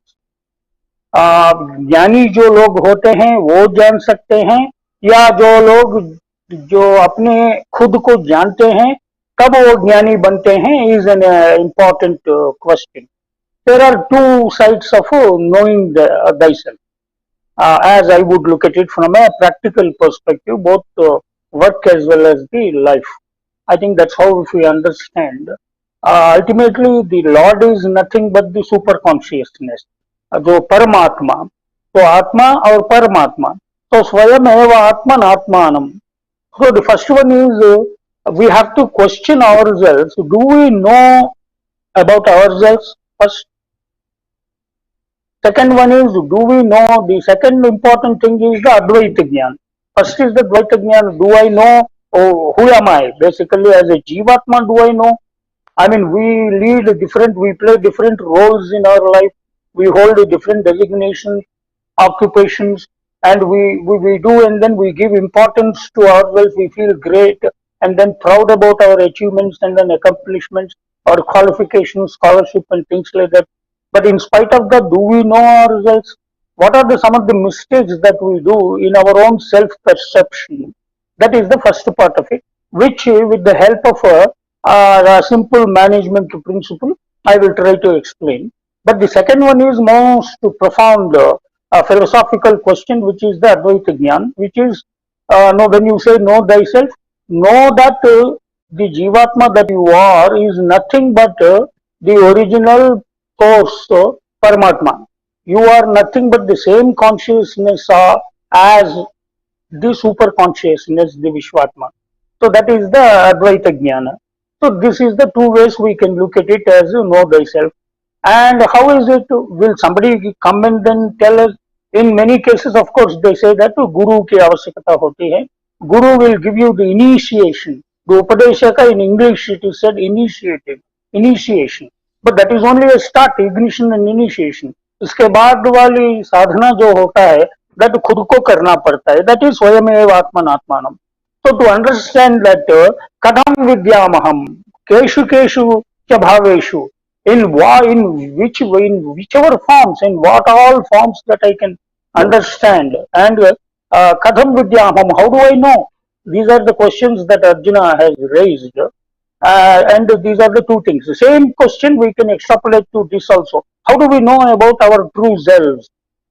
ज्ञानी जो लोग होते हैं वो जान सकते हैं, या जो लोग जो अपने खुद को जानते हैं कब वो ज्ञानी बनते हैं, is an important question. There are two sides of knowing thyself. As I would look at it from a practical perspective, both work as well as the life. I think that's how if we understand. Ultimately, the Lord is nothing but the super consciousness, जो परमात्मा, तो आत्मा और परमात्मा, तो स्वयं एव आत्मन आत्मानम. So the first one is we have to question ourselves. Do we know about ourselves first? Second one is, do we know, the second important thing is the Advaita Jnana. First is the Advaita Jnana. Do I know, who am I? Basically, as a Jivatma, do I know? I mean, we lead different, we play different roles in our life. We hold different designations, occupations, and we do, and then we give importance to ourselves. We feel great and then proud about our achievements and then accomplishments, our qualifications, scholarship, and things like that. But in spite of that, do we know ourselves? What are some of the mistakes that we do in our own self-perception? That is the first part of it, which with the help of a simple management principle, I will try to explain. But the second one is most profound philosophical question, which is the Advaita Jnana, which is, when you say know thyself, know that the Jivatma that you are is nothing but the original source, Paramatma. You are nothing but the same consciousness as the super consciousness, the Vishwatma. So that is the Advaita Jnana. So this is the two ways we can look at it as know thyself. And how is it? Will somebody come and then tell us? In many cases, of course, they say that guru ki avashyakata hoti hai. Guru will give you the initiation. The Upadeshaka in English it is said initiated, initiation. But that is only a start, ignition and initiation. इसके बाद वाली साधना जो होता है, that खुद को करना पड़ता है. That is स्वयमेव आत्मनात्मानम. So to understand that kadam vidyamaham, keshu keshu cha bhaveshu, in whichever forms, in what all forms that I can understand, and kadam vidyamaham, how do I know? These are the questions that Arjuna has raised, and these are the two things. The same question we can extrapolate to this also. How do we know about our true selves?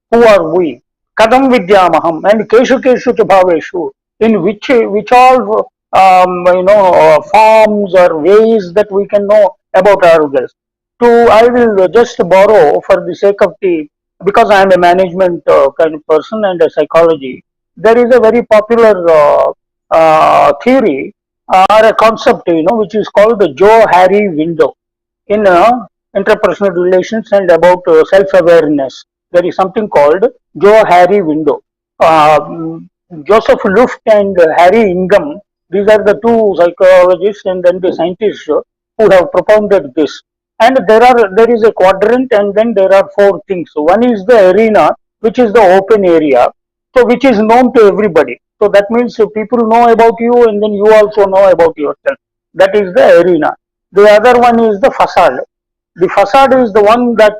Who are we? Kadam vidyamaham and keshu cha bhaveshu, in which all forms or ways that we can know about ourselves. I will just borrow for the sake of because I am a management kind of person and a psychology. There is a very popular theory or a concept, which is called the Joe-Harry window in interpersonal relations and about self-awareness. There is something called Joe-Harry window. Joseph Luft and Harry Ingham, these are the two psychologists and then the scientists who have propounded this. And there is a quadrant, and then there are four things. So one is the arena, which is the open area, so which is known to everybody. So that means people know about you, and then you also know about yourself. That is the arena. The other one is the facade. The facade is the one that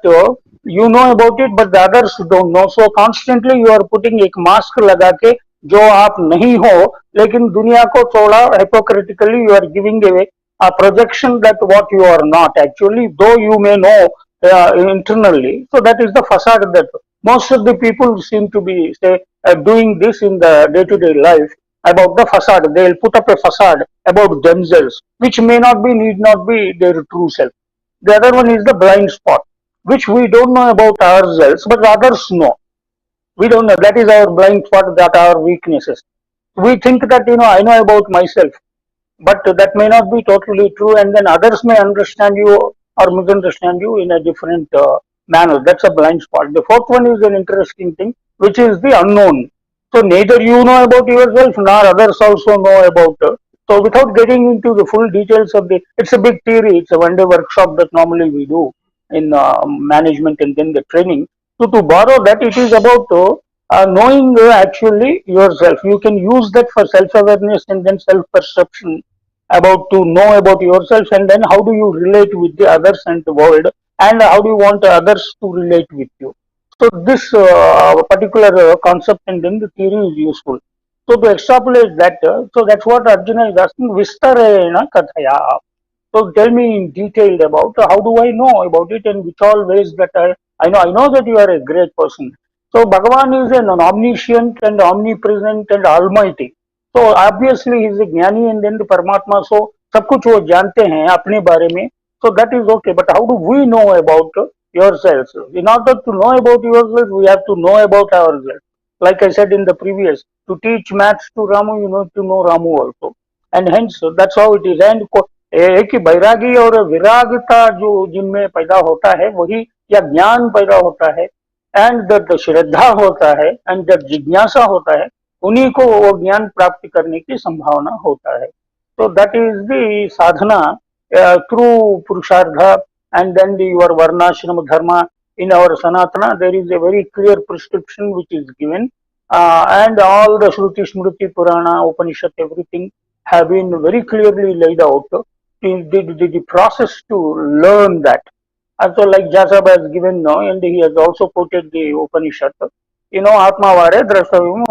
you know about it, but the others don't know. So constantly you are putting एक mask लगा के जो आप नहीं हो, लेकिन दुनिया को थोड़ा hypocritically you are giving away a projection that what you are not actually, though you may know internally. So that is the facade that most of the people seem to be doing this in the day-to-day life about the facade. They will put up a facade about themselves, which may not be, need not be their true self. The other one is the blind spot, which we don't know about ourselves, but others know. We don't know. That is our blind spot, that are our weaknesses. We think that, I know about myself, but that may not be totally true, and then others may understand you or misunderstand you in a different manner. That's a blind spot. The fourth one is an interesting thing, which is the unknown. So neither you know about yourself nor others also know about. So without getting into the full details of it's a big theory. It's a one-day workshop that normally we do in management and then the training. So to borrow that, it is about knowing actually yourself. You can use that for self-awareness and then self-perception about to know about yourself, and then how do you relate with the others and the world, and how do you want others to relate with you. So this particular concept and then the theory is useful. So to extrapolate that, so that's what Arjuna is asking, Vistarena Kathaya. So tell me in detail about how do I know about it, and which all ways that I know that you are a great person. So Bhagavan is an omniscient and omnipresent and almighty. So obviously he is a jnani and then the Paramatma. So सब कुछ वो जानते हैं अपने बारे में. So that is okay. But how do we know about yourselves? In order to know about yourselves, we have to know about ourselves. Like I said in the previous, to teach maths to Ramu, you know to know Ramu also. And hence that's how it is. And एक बैरागी और विरागता जो जिनमें पैदा होता है वही, या ज्ञान पैदा होता है, एंड दैट श्रद्धा होता है, एंड दैट जिज्ञासा होता है, उन्हीं को वो ज्ञान प्राप्त करने की संभावना होता है. So that is the sadhana through Purushartha, and then your Varnashrama Dharma. In our Sanatana, there is a very clear prescription which is given, and all the Shruti, Smriti, Purana, Upanishad, everything have been very clearly laid out. The process to learn that. Also, like Jasab has given now, and he has also quoted the Upanishad. Atmavare, Drastavyam,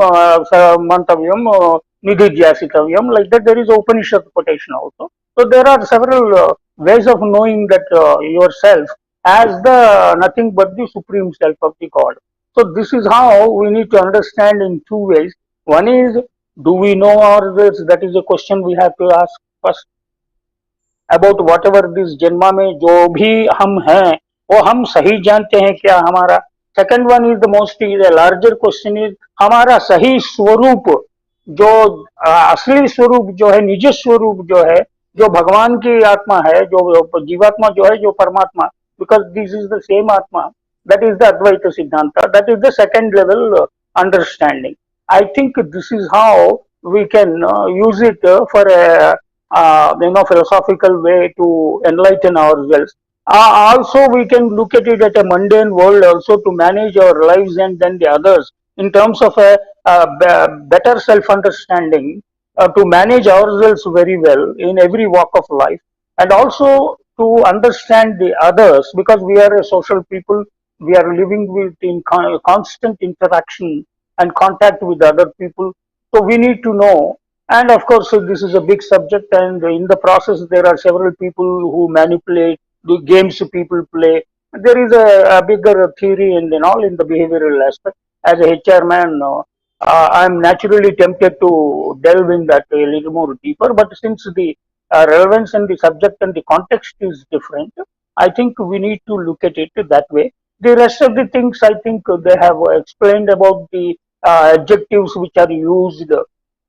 Mantavyam, Nidhidyasitavyam, like that there is Upanishad quotation also. So there are several ways of knowing that yourself as the nothing but the supreme self of the God. So this is how we need to understand in two ways. One is, do we know ourselves? That is a question we have to ask first. About whatever this जन्मा में जो भी हम हैं वो हम सही जानते हैं क्या हमारा. Second one is the most larger question is हमारा सही स्वरूप जो असली स्वरूप जो है, निज स्वरूप जो है, जो भगवान की आत्मा है, जो जीवात्मा जो है, जो परमात्मा, because this is the same आत्मा, that is the Advaita Siddhanta, that is the second level understanding. I think this is how we can use it for a philosophical way to enlighten ourselves. Also, we can look at it at a mundane world also to manage our lives and then the others in terms of a better self-understanding, to manage ourselves very well in every walk of life, and also to understand the others, because we are a social people. We are living with in constant interaction and contact with other people, so we need to know. And of course, this is a big subject, and in the process there are several people who manipulate the games people play. There is a bigger theory and all in the behavioral aspect. As a HR man, I'm naturally tempted to delve in that a little more deeper, but since the relevance and the subject and the context is different, I think we need to look at it that way. The rest of the things, I think they have explained about the adjectives which are used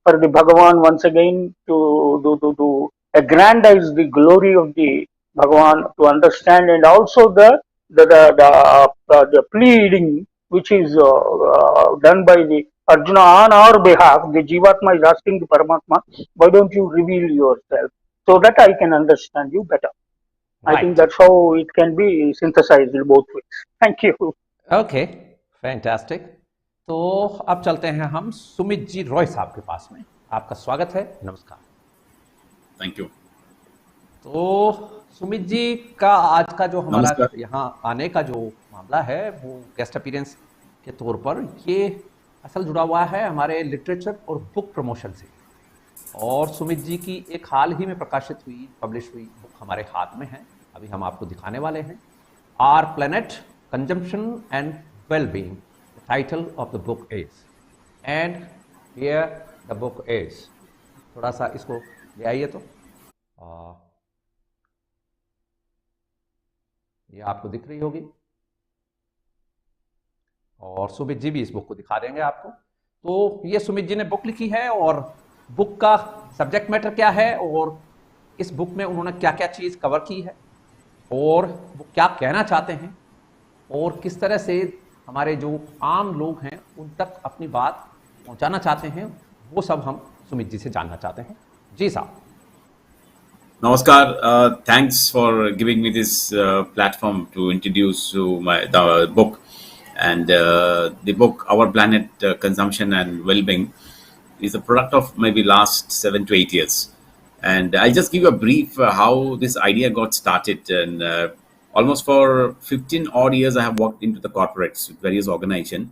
for the Bhagavan once again to aggrandize the glory of the Bhagavan, to understand, and also the pleading which is done by the Arjuna on our behalf. The Jivatma is asking the Paramatma, why don't you reveal yourself so that I can understand you better? I think Right. that's how it can be synthesized in both ways. Thank you. Okay, fantastic. तो अब चलते हैं हम सुमित जी रॉय साहब के पास में। आपका स्वागत है, नमस्कार। Thank you. तो सुमित जी का आज का जो हमारा नमस्कार। यहाँ आने का जो मामला है वो गेस्ट अपीयरेंस के तौर पर ये असल जुड़ा हुआ है हमारे लिटरेचर और बुक प्रमोशन से। और सुमित जी की एक हाल ही में प्रकाशित हुई, पब्लिश हुई बुक हमारे हाथ में है, अभी हम आपको दिखाने वाले हैं। Our planet, consumption and wellbeing, the title of the book is, and here the book is. थोड़ा सा इसको ले आइए तो ये आपको दिख रही होगी, और सुमित जी भी इस बुक को दिखा देंगे आपको। तो ये सुमित जी ने बुक लिखी है, और बुक का सब्जेक्ट मैटर क्या है, और इस बुक में उन्होंने क्या क्या चीज़ कवर की है, और वो क्या कहना चाहते हैं, और किस तरह से हमारे जो आम लोग हैं उन तक अपनी बात पहुंचाना चाहते हैं, वो सब हम सुमित जी से जानना चाहते हैं। जी साहब। Namaskar. Thanks for giving me this platform to introduce to the book. And the book, Our Planet, Consumption and Well-Being, is a product of maybe last 7 to 8 years. And I'll just give you a brief how this idea got started. And almost for 15 odd years, I have worked into the corporates with various organizations.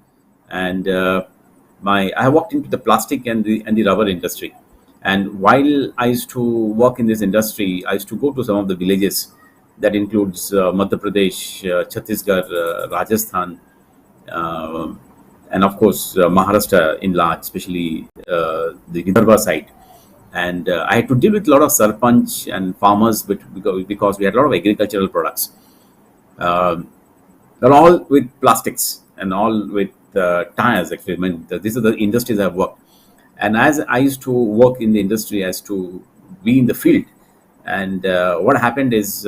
And I have worked into the plastic and the rubber industry. And while I used to work in this industry, I used to go to some of the villages that includes Madhya Pradesh, Chhattisgarh, Rajasthan, and of course Maharashtra in large, especially the Darbha side. And I had to deal with a lot of sarpanch and farmers because we had a lot of agricultural products. They're all with plastics and all with tires, actually. I mean, these are the industries I've worked. And as I used to work in the industry, I used to be in the field. And what happened is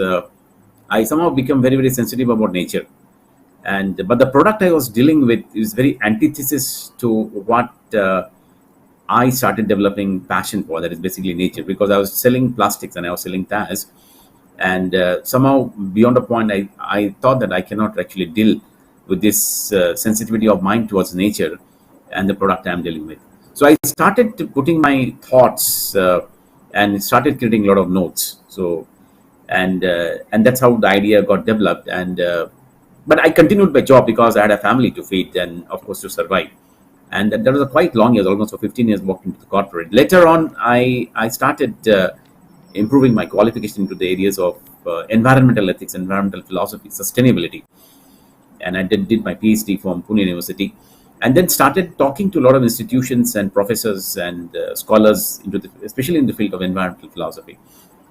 I somehow become very, very sensitive about nature. But the product I was dealing with is very antithesis to what I started developing passion for, that is basically nature, because I was selling plastics and I was selling tires. And somehow beyond a point, I thought that I cannot actually deal with this sensitivity of mine towards nature and the product I'm dealing with. So I started putting my thoughts and started creating a lot of notes. So, and that's how the idea got developed. But I continued my job because I had a family to feed and, of course, to survive. And that was a quite long years, almost for 15 years working to the corporate. Later on, I started improving my qualification into the areas of environmental ethics, environmental philosophy, sustainability. And I did my PhD from Pune University. And then started talking to a lot of institutions and professors and scholars, especially in the field of environmental philosophy.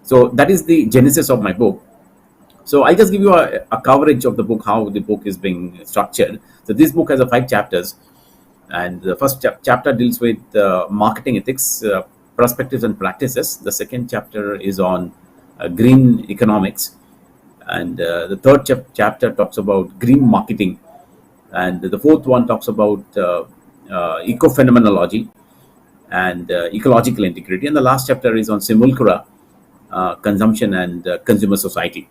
So that is the genesis of my book. So I'll just give you a coverage of the book, how the book is being structured. So this book has 5 chapters. And the first chapter deals with marketing ethics, perspectives and practices. The second chapter is on green economics, and the third chapter talks about green marketing, and the fourth one talks about eco-phenomenology and ecological integrity, and the last chapter is on simulacra, consumption and consumer society.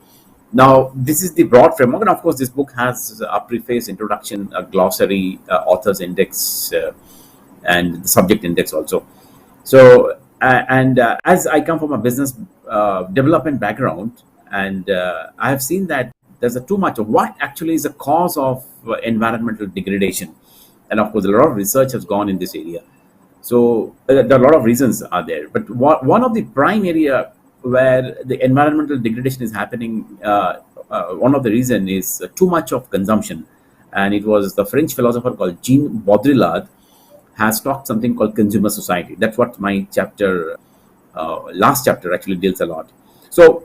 Now, this is the broad framework, and of course, this book has a preface, introduction, a glossary, author's index, and the subject index also. So, as I come from a business development background, and I have seen that there's too much of what actually is the cause of environmental degradation, and of course, a lot of research has gone in this area. So, there are a lot of reasons are there, but one of the prime area where the environmental degradation is happening, one of the reason is too much of consumption, and it was the French philosopher called Jean Baudrillard has talked something called consumer society. That's what my chapter, last chapter actually deals a lot. So,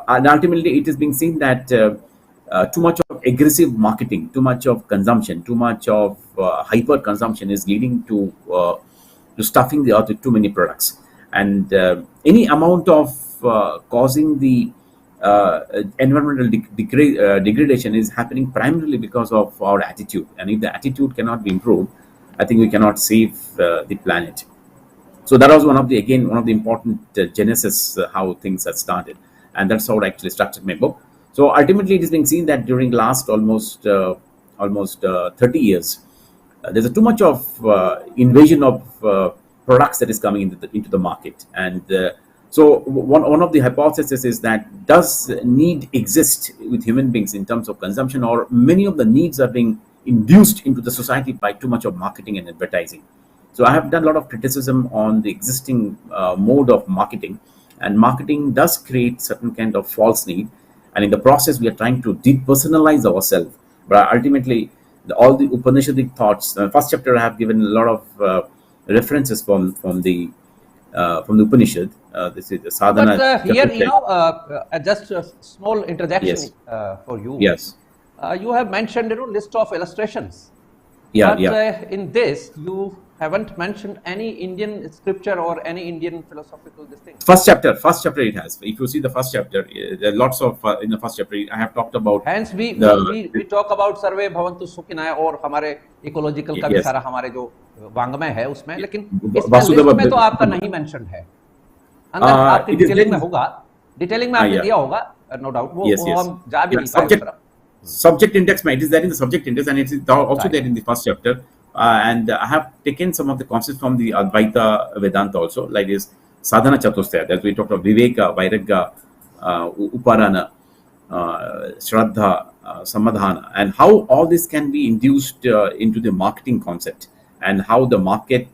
and ultimately it is being seen that too much of aggressive marketing, too much of consumption, too much of hyper consumption is leading to stuffing the earth with too many products, and any amount of causing the environmental degradation is happening primarily because of our attitude, and if the attitude cannot be improved, I think we cannot save the planet. So that was one of the important genesis, how things have started, and that's how I actually structured my book. So ultimately, it is being seen that during last almost 30 years, there's too much of invasion of products that is coming into the market, and so one of the hypotheses is that does need exist with human beings in terms of consumption, or many of the needs are being induced into the society by too much of marketing and advertising. So I have done a lot of criticism on the existing mode of marketing, and marketing does create certain kind of false need, and in the process we are trying to depersonalize ourselves. But ultimately, all the Upanishadic thoughts. First chapter I have given a lot of references from the Upanishad. This is the sadhana. But here, just a small interjection Yes. For you. Yes. You have mentioned list of illustrations. Yeah, But yeah. in this, you haven't mentioned any Indian scripture or any Indian philosophical thing. First chapter it has. If you see the first chapter, there are lots of in the first chapter I have talked about. Hence we talk about सर्वे भवन्तु सुखिनः और हमारे ecological का भी Yes. सारा हमारे जो वांग्मय है उसमें, लेकिन इस वासुदेव लिस्ट में तो आपका नहीं मेंशन है. अंदर आपकी it is डिटेलिंग में then- होगा, डिटेलिंग में आपने yeah. दिया होगा, नो डाउट. वो Yes, yes. हम जा भी Yeah, नहीं पाए उस तरफ. subject index, it is there in the subject index, and it is also Right. there in the first chapter. And I have taken some of the concepts from the Advaita Vedanta also, like this sadhana chatusthaya, that we talked about viveka, vairagya, uparana, shraddha, samadhana, and how all this can be induced into the marketing concept, and how the market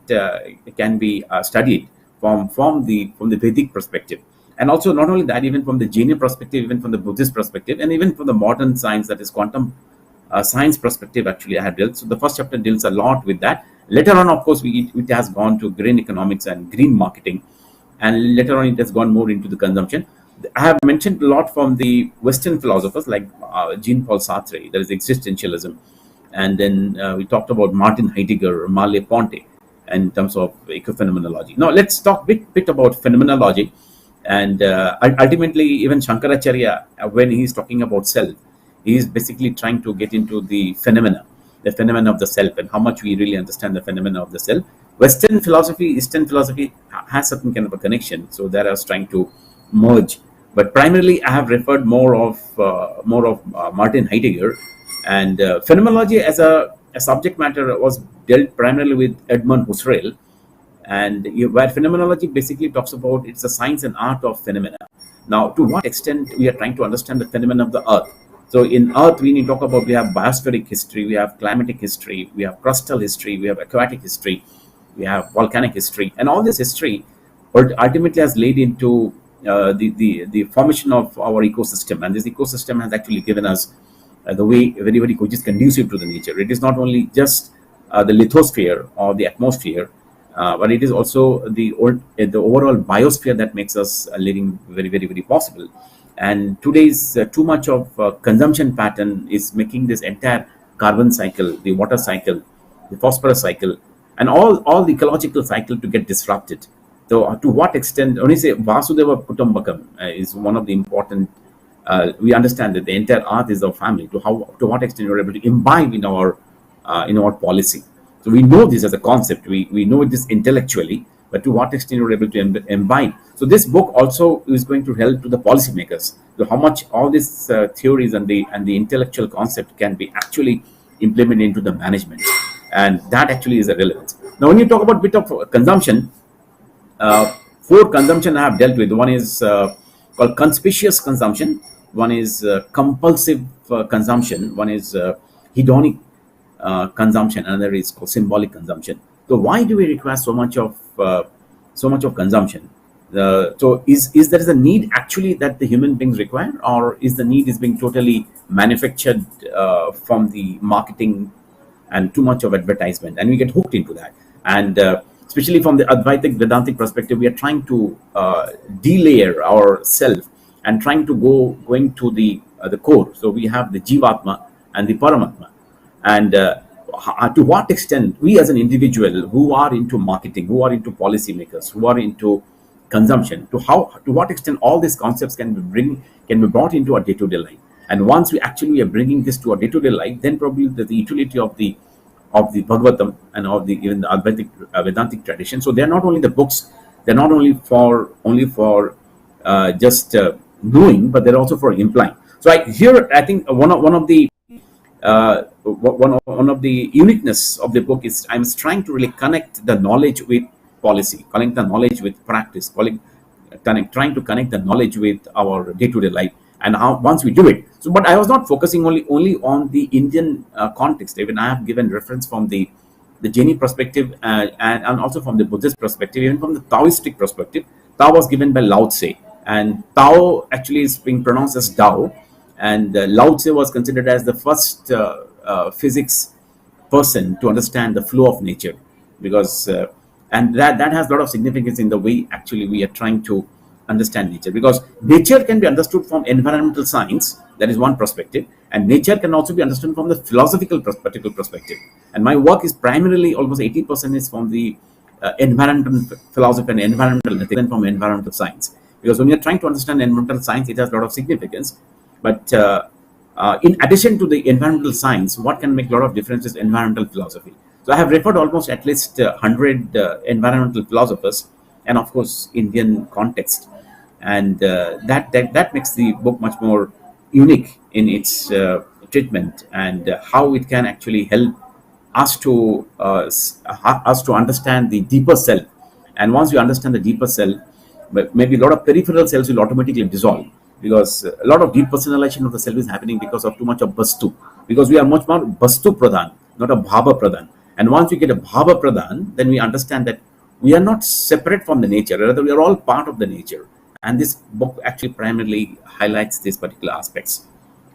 can be studied from the Vedic perspective. And also, not only that, even from the Jaina perspective, even from the Buddhist perspective, and even from the modern science, that is quantum science perspective, actually I have dealt. So the first chapter deals a lot with that. Later on, of course, it has gone to green economics and green marketing, and later on it has gone more into the consumption. I have mentioned a lot from the Western philosophers like Jean-Paul Sartre, there is existentialism, and then we talked about Martin Heidegger, Merleau-Ponty, in terms of eco-phenomenology. Now let's talk a bit about phenomenology. And ultimately, even Shankaracharya, when he is talking about self, he is basically trying to get into the phenomena of the self, and how much we really understand the phenomena of the self. Western philosophy, Eastern philosophy has certain kind of a connection, so that I was trying to merge. But primarily, I have referred more of Martin Heidegger, and phenomenology as a subject matter was dealt primarily with Edmund Husserl. And where phenomenology basically talks about, it's a science and art of phenomena. Now, to what extent we are trying to understand the phenomena of the earth. So in earth, we need to talk about, we have biospheric history, we have climatic history, we have crustal history, we have aquatic history, we have volcanic history, and all this history ultimately has led into the formation of our ecosystem. And this ecosystem has actually given us the way very which is conducive to the nature. It is not only just the lithosphere or the atmosphere, but it is also the overall biosphere that makes us living very possible. And today's too much of consumption pattern is making this entire carbon cycle, the water cycle, the phosphorus cycle, and all the ecological cycle to get disrupted. So to what extent, when you say Vasudeva Kutumbakam is one of the important, we understand that the entire earth is our family. To what extent you're able to imbibe in our policy. So we know this as a concept. We know this intellectually, but to what extent you're able to imbibe. So this book also is going to help to the policymakers. So how much all these theories and the intellectual concept can be actually implemented into the management, and that actually is a relevance. Now, when you talk about bit of consumption, four consumption I have dealt with. One is called conspicuous consumption. One is compulsive consumption. One is hedonic consumption. Another is called symbolic consumption. So why do we require so much of consumption? So is there a need actually that the human beings require, or is the need is being totally manufactured from the marketing and too much of advertisement, and we get hooked into that? And especially from the Advaitic Vedantic perspective, we are trying to delayer ourselves and trying to going to the core. So we have the Jivatma and the Paramatma, and to what extent we as an individual who are into marketing, who are into policymakers, who are into consumption, to what extent all these concepts can be brought into our day-to-day life. And once we actually are bringing this to our day-to-day life, then probably the utility of the Bhagavatam and of even the Advaitic Vedantic tradition. So they are not only the books, they're not only for just knowing, but they're also for implying. So I think one of the uniqueness of the book is I'm trying to really connect the knowledge with policy, connect the knowledge with practice, trying to connect the knowledge with our day-to-day life. And how once we do it, so but I was not focusing only on the Indian context. Even I have given reference from the Jaini perspective and also from the Buddhist perspective, even from the Taoistic perspective. Tao was given by Lao Tse, and Tao actually is being pronounced as Tao, and Lao Tse was considered as the first physics person to understand the flow of nature, because and that has a lot of significance in the way actually we are trying to understand nature, because nature can be understood from environmental science, that is one perspective, and nature can also be understood from the philosophical perspective. And my work is primarily almost 80% is from the environmental philosophy and environmental ethics, and from environmental science, because when you're trying to understand environmental science, it has a lot of significance. But in addition to the environmental science, what can make a lot of difference is environmental philosophy. So I have referred almost at least 100 environmental philosophers, and of course Indian context, and that makes the book much more unique in its treatment, and how it can actually help us to understand the deeper self. And once we understand the deeper self, maybe a lot of peripheral cells will automatically dissolve, because a lot of depersonalization of the self is happening because of too much of Bastu, because we are much more Bastu Pradhan, not a Bhava Pradhan. And once we get a Bhava Pradhan, then we understand that we are not separate from the nature, rather we are all part of the nature. And this book actually primarily highlights these particular aspects.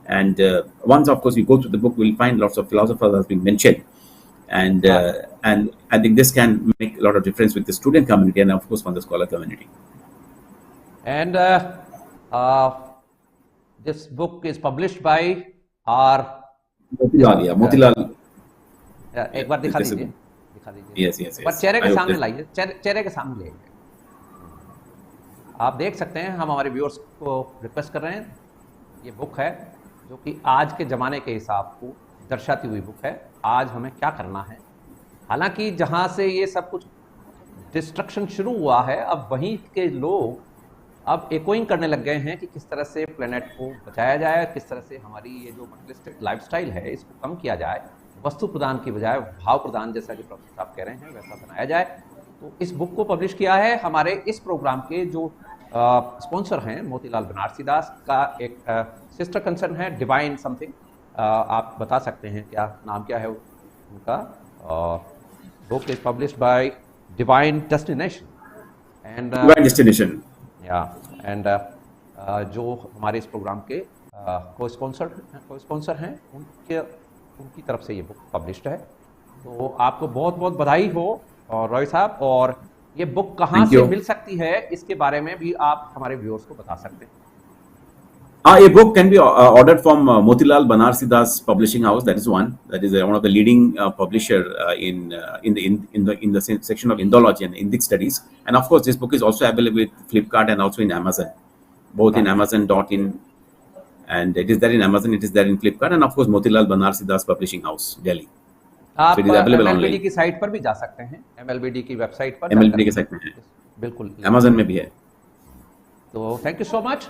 And once, of course, we go through the book, we'll find lots of philosophers has been mentioned. And I think this can make a lot of difference with the student community and, of course, from the scholar community. And this book is published by R. Motilal. एक बार दिखा दीजिए. Yes. पर चेहरे के सामने लाइए, चेहरे के सामने लाइए. आप देख सकते हैं, हम हमारे व्यूअर्स को रिक्वेस्ट कर रहे हैं. ये बुक है जो कि आज के ज़माने के हिसाब को दर्शाती हुई बुक है. आज हमें क्या करना है. हालांकि जहाँ से ये सब कुछ डिस्ट्रक्शन शुरू हुआ है, अब वहीं के लोग अब एकोइंग करने लग गए हैं कि किस तरह से प्लेनेट को बचाया जाए, किस तरह से हमारी ये जो मटेरियलिस्टिक लाइफस्टाइल है इसको कम किया जाए, वस्तु प्रदान की बजाय भाव प्रदान, जैसा कि प्रोफेसर साहब कह रहे हैं, वैसा बनाया जाए. तो इस बुक को पब्लिश किया है हमारे इस प्रोग्राम के जो स्पॉन्सर हैं, मोतीलाल बनारसी दास का एक सिस्टर कंसर्न है डिवाइन समथिंग. आप बता सकते हैं क्या नाम क्या है उनका. Book is published by divine destination and and जो हमारे इस प्रोग्राम के को स्पॉन्सर हैं उनकी तरफ से ये बुक पब्लिश्ड है. तो आपको बहुत बहुत बधाई हो और रॉय साहब. और ये बुक कहाँ से मिल सकती है इसके बारे में भी आप हमारे व्यूअर्स को बता सकते हैं. A book can be ordered from Motilal Banarsidass Publishing House. That is one. That is one of the leading publisher in the section of Indology and Indic studies. And of course, this book is also available with Flipkart and also in Amazon, both in Amazon.in, and it is there in Amazon. It is there in Flipkart, and of course Motilal Banarsidass Publishing House, Delhi. आप So it is available MLBD online. की site पर भी जा सकते हैं, MLBD की website पर MLBD की साइट में है, बिल्कुल, Amazon में भी है. तो थैंक यू सो मच.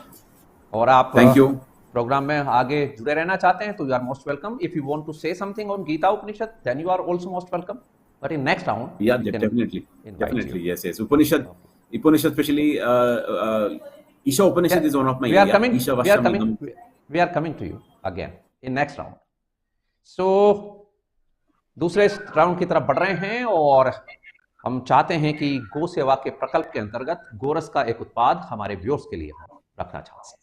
और आप Thank you. प्रोग्राम में आगे जुड़े रहना चाहते हैं तो you are most welcome. If you want to say something on Gita Upanishad then you are also most welcome, but in next round Yeah, definitely, yes. Upanishad, especially Isha Upanishad is one of my. We are coming. Isha We are Vashamam. coming. We are coming to you again in next round. So दूसरे round की तरफ बढ़ रहे हैं और हम चाहते हैं कि गो सेवा के प्रकल्प के अंतर्गत गोरस का एक उत्पाद हमारे व्यूअर्स के लिए हम रखना चाहते हैं.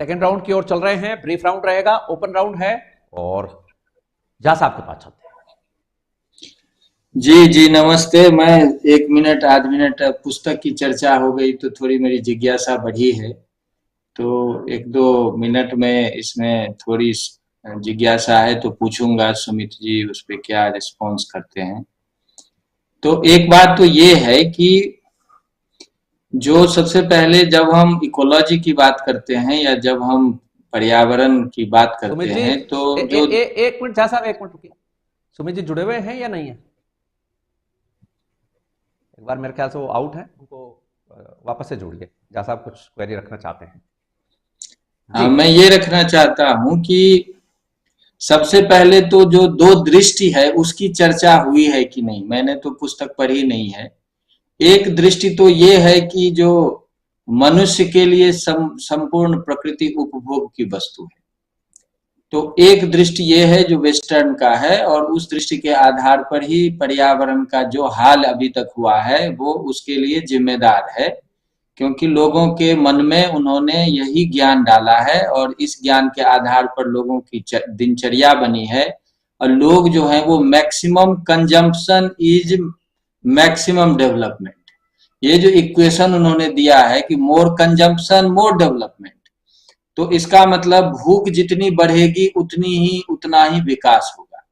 सेकेंड राउंड की ओर चल रहे हैं. ब्रीफ राउंड रहेगा, ओपन राउंड है और झा साहब के पास चलते हैं. जी नमस्ते. मैं 1 मिनट आध मिनट, पुस्तक की चर्चा हो गई तो थोड़ी मेरी जिज्ञासा बढ़ी है, तो 1-2 मिनट में इसमें थोड़ी जिज्ञासा है तो पूछूंगा. सुमित जी उस पर क्या रिस्पॉन्स करते हैं. तो एक बात तो ये है कि जो सबसे पहले जब हम इकोलॉजी की बात करते हैं या जब हम पर्यावरण की बात करते हैं तो जो एक मिनट झा साहब, एक मिनट रुकिए. सुमित जी जुड़े हुए हैं या नहीं है? एक बार मेरे ख्याल से वो आउट है, उनको वापस से जोड़िए. झा साहब कुछ क्वेरी रखना चाहते हैं. हाँ, मैं ये रखना चाहता हूं कि सबसे पहले तो जो 2 दृष्टि है उसकी चर्चा हुई है कि नहीं. मैंने तो पुस्तक पढ़ी नहीं है. एक दृष्टि तो ये है कि जो मनुष्य के लिए संपूर्ण प्रकृति उपभोग की वस्तु है, तो एक दृष्टि ये है जो वेस्टर्न का है, और उस दृष्टि के आधार पर ही पर्यावरण का जो हाल अभी तक हुआ है वो उसके लिए जिम्मेदार है, क्योंकि लोगों के मन में उन्होंने यही ज्ञान डाला है और इस ज्ञान के आधार पर लोगों की दिनचर्या बनी है. और लोग जो है वो maximum consumption is maximum development, ये जो इक्वेशन उन्होंने दिया है कि मोर कंजम्पशन मोर डेवलपमेंट, तो इसका मतलब भूख जितनी बढ़ेगी उतना ही विकास होगा.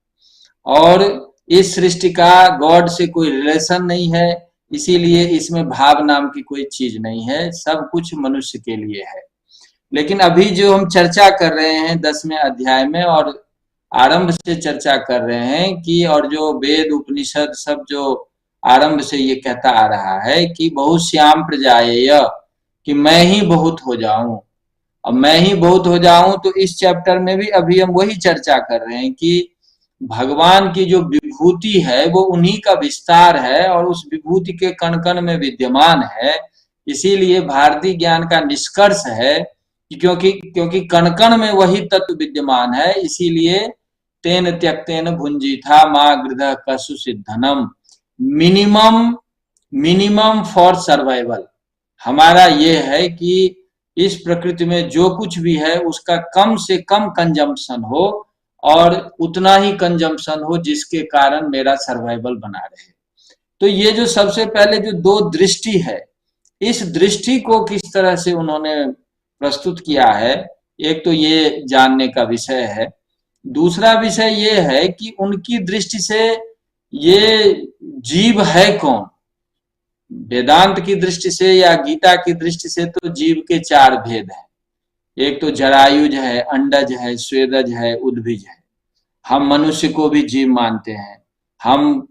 और इस सृष्टि का गॉड से कोई रिलेशन नहीं है, इसीलिए इसमें भाव नाम की कोई चीज नहीं है, सब कुछ मनुष्य के लिए है. लेकिन अभी जो हम चर्चा कर रहे हैं 10वें अध्याय में और आरंभ से चर्चा कर रहे हैं कि, और जो वेद उपनिषद सब जो आरंभ से ये कहता आ रहा है कि बहुश्याम प्रजाएय, कि मैं ही बहुत हो जाऊं. अब मैं ही बहुत हो जाऊं तो इस चैप्टर में भी अभी हम वही चर्चा कर रहे हैं कि भगवान की जो विभूति है वो उन्हीं का विस्तार है और उस विभूति के कण कण में विद्यमान है. इसीलिए भारतीय ज्ञान का निष्कर्ष है कि क्योंकि कण कण में वही तत्व विद्यमान है, इसीलिए तेन त्यक्तेन भुंजीथा मा गृध कसु सिद्धनम, मिनिमम फॉर सर्वाइवल. हमारा ये है कि इस प्रकृति में जो कुछ भी है उसका कम से कम कंजम्पशन हो और उतना ही कंजम्पशन हो जिसके कारण मेरा सर्वाइवल बना रहे. तो ये जो सबसे पहले जो 2 दृष्टि है, इस दृष्टि को किस तरह से उन्होंने प्रस्तुत किया है, एक तो ये जानने का विषय है. दूसरा विषय ये है कि उनकी दृष्टि से ये जीव है कौन. वेदांत की दृष्टि से या गीता की दृष्टि से तो जीव के 4 भेद हैं. एक तो जरायुज है, अंडज है, स्वेदज है, उद्भिज है. हम मनुष्य को भी जीव मानते हैं. हम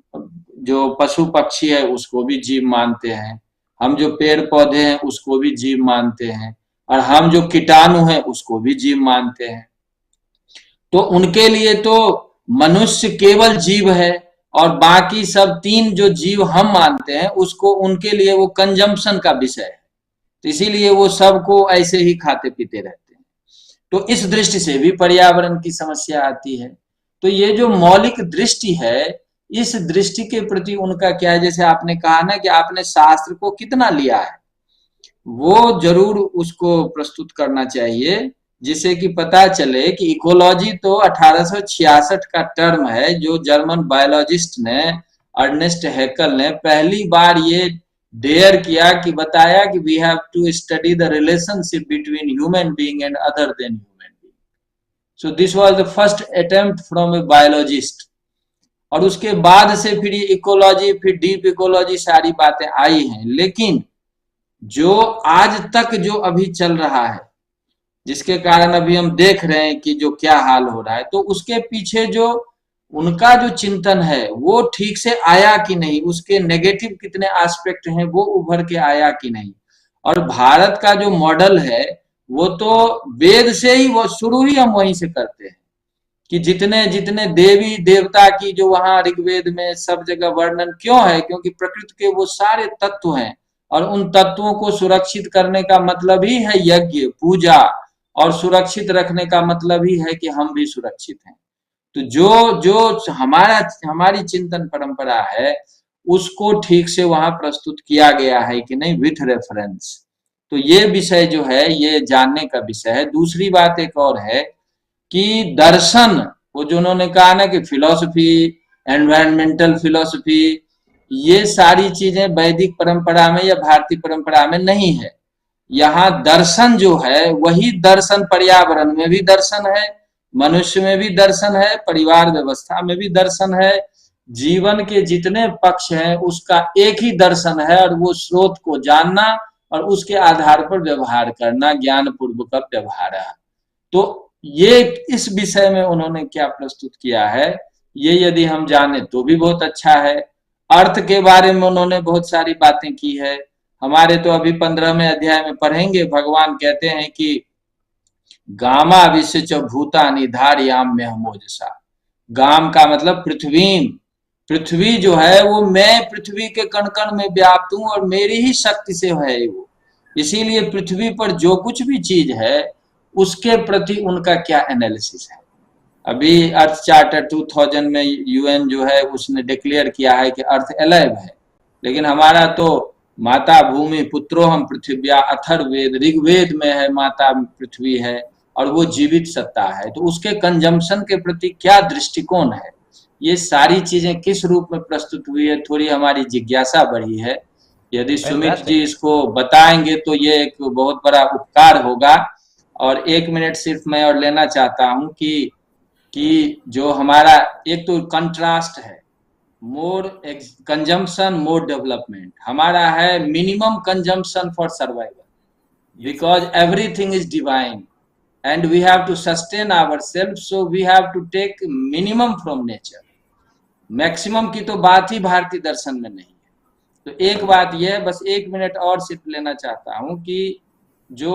जो पशु पक्षी है उसको भी जीव मानते हैं, हम जो पेड़ पौधे हैं उसको भी जीव मानते हैं, और हम जो कीटाणु हैं उसको भी जीव मानते हैं। तो उनके लिए तो मनुष्य केवल जीव है, और बाकी सब तीन जो जीव हम मानते हैं उसको, उनके लिए वो कंजम्पशन का विषय है। तो इसीलिए वो सबको ऐसे ही खाते पीते रहते हैं। तो इस दृष्टि से भी पर्यावरण की समस्या आती है। तो ये जो मौलिक दृष्टि है, इस दृष्टि के प्रति उनका क्या है, जैसे आपने कहा ना कि आपने शास्त्र को कितना लिया है, वो जरूर उसको प्रस्तुत करना चाहिए, जिससे कि पता चले कि इकोलॉजी तो 1866 का टर्म है, जो जर्मन बायोलॉजिस्ट ने अर्नेस्ट हैकल ने पहली बार ये डेयर किया कि बताया कि we have to study the relationship between human being and other than human being. So this was the first attempt from a biologist. और उसके बाद से फिर ये इकोलॉजी, फिर डीप इकोलॉजी, सारी बातें आई हैं। लेकिन जो आज तक जो अभी चल रहा है, जिसके कारण अभी हम देख रहे हैं कि जो क्या हाल हो रहा है, तो उसके पीछे जो उनका जो चिंतन है वो ठीक से आया कि नहीं, उसके नेगेटिव कितने एस्पेक्ट हैं वो उभर के आया कि नहीं। और भारत का जो मॉडल है वो तो वेद से ही, वो शुरू ही हम वहीं से करते हैं कि जितने जितने देवी देवता की जो वहां ऋग्वेद में सब जगह वर्णन क्यों है, क्योंकि प्रकृति के वो सारे तत्व हैं, और उन तत्वों को सुरक्षित करने का मतलब ही है यज्ञ पूजा, और सुरक्षित रखने का मतलब ही है कि हम भी सुरक्षित हैं। तो जो जो हमारी चिंतन परंपरा है उसको ठीक से वहां प्रस्तुत किया गया है कि नहीं, विथ रेफरेंस। तो ये विषय जो है ये जानने का विषय है। दूसरी बात एक और है कि दर्शन, वो जो उन्होंने कहा ना कि फिलॉसफी, एनवायरमेंटल फिलॉसफी, ये सारी चीजें वैदिक परंपरा में या भारतीय परंपरा में नहीं है। यहाँ दर्शन जो है वही दर्शन पर्यावरण में भी दर्शन है, मनुष्य में भी दर्शन है, परिवार व्यवस्था में भी दर्शन है। जीवन के जितने पक्ष हैं उसका एक ही दर्शन है, और वो स्रोत को जानना और उसके आधार पर व्यवहार करना, ज्ञान पूर्वक व्यवहार है। तो ये इस विषय में उन्होंने क्या प्रस्तुत किया है, ये यदि हम जाने तो भी बहुत अच्छा है। अर्थ के बारे में उन्होंने बहुत सारी बातें की है। हमारे तो अभी 15वें अध्याय में पढ़ेंगे, भगवान कहते हैं कि गामा विश्व च भूतानि धारयाम में हमोजसा। गाम का मतलब पृथ्वी, पृथ्वी जो है वो मैं पृथ्वी के कण कण में व्याप्त हूं और मेरी ही शक्ति से है वो। इसीलिए पृथ्वी पर जो कुछ भी चीज है उसके प्रति उनका क्या एनालिसिस है। अभी अर्थ चार्टर 2000 में यूएन जो है उसने डिक्लेयर किया है कि अर्थ एलाइव है, लेकिन हमारा तो माता भूमि पुत्रो हम पृथ्व्या, अथर्ववेद ऋग्वेद में है माता पृथ्वी है और वो जीवित सत्ता है। तो उसके कंजम्पशन के प्रति क्या दृष्टिकोण है, ये सारी चीजें किस रूप में प्रस्तुत हुई है, थोड़ी हमारी जिज्ञासा बढ़ी है। यदि सुमित जी इसको बताएंगे तो ये एक बहुत बड़ा उपकार होगा। और 1 मिनट सिर्फ मैं और लेना चाहता हूं कि जो हमारा एक तो कंट्रास्ट है, मोर कंजम्पशन मोर डेवलपमेंट, हमारा है minimum consumption for survival because everything is divine and we have to sustain ourself, so we have to take minimum from nature. Maximum की तो बात ही भारतीय दर्शन में नहीं है। तो एक बात यह, बस 1 मिनट और सिर्फ लेना चाहता हूं कि जो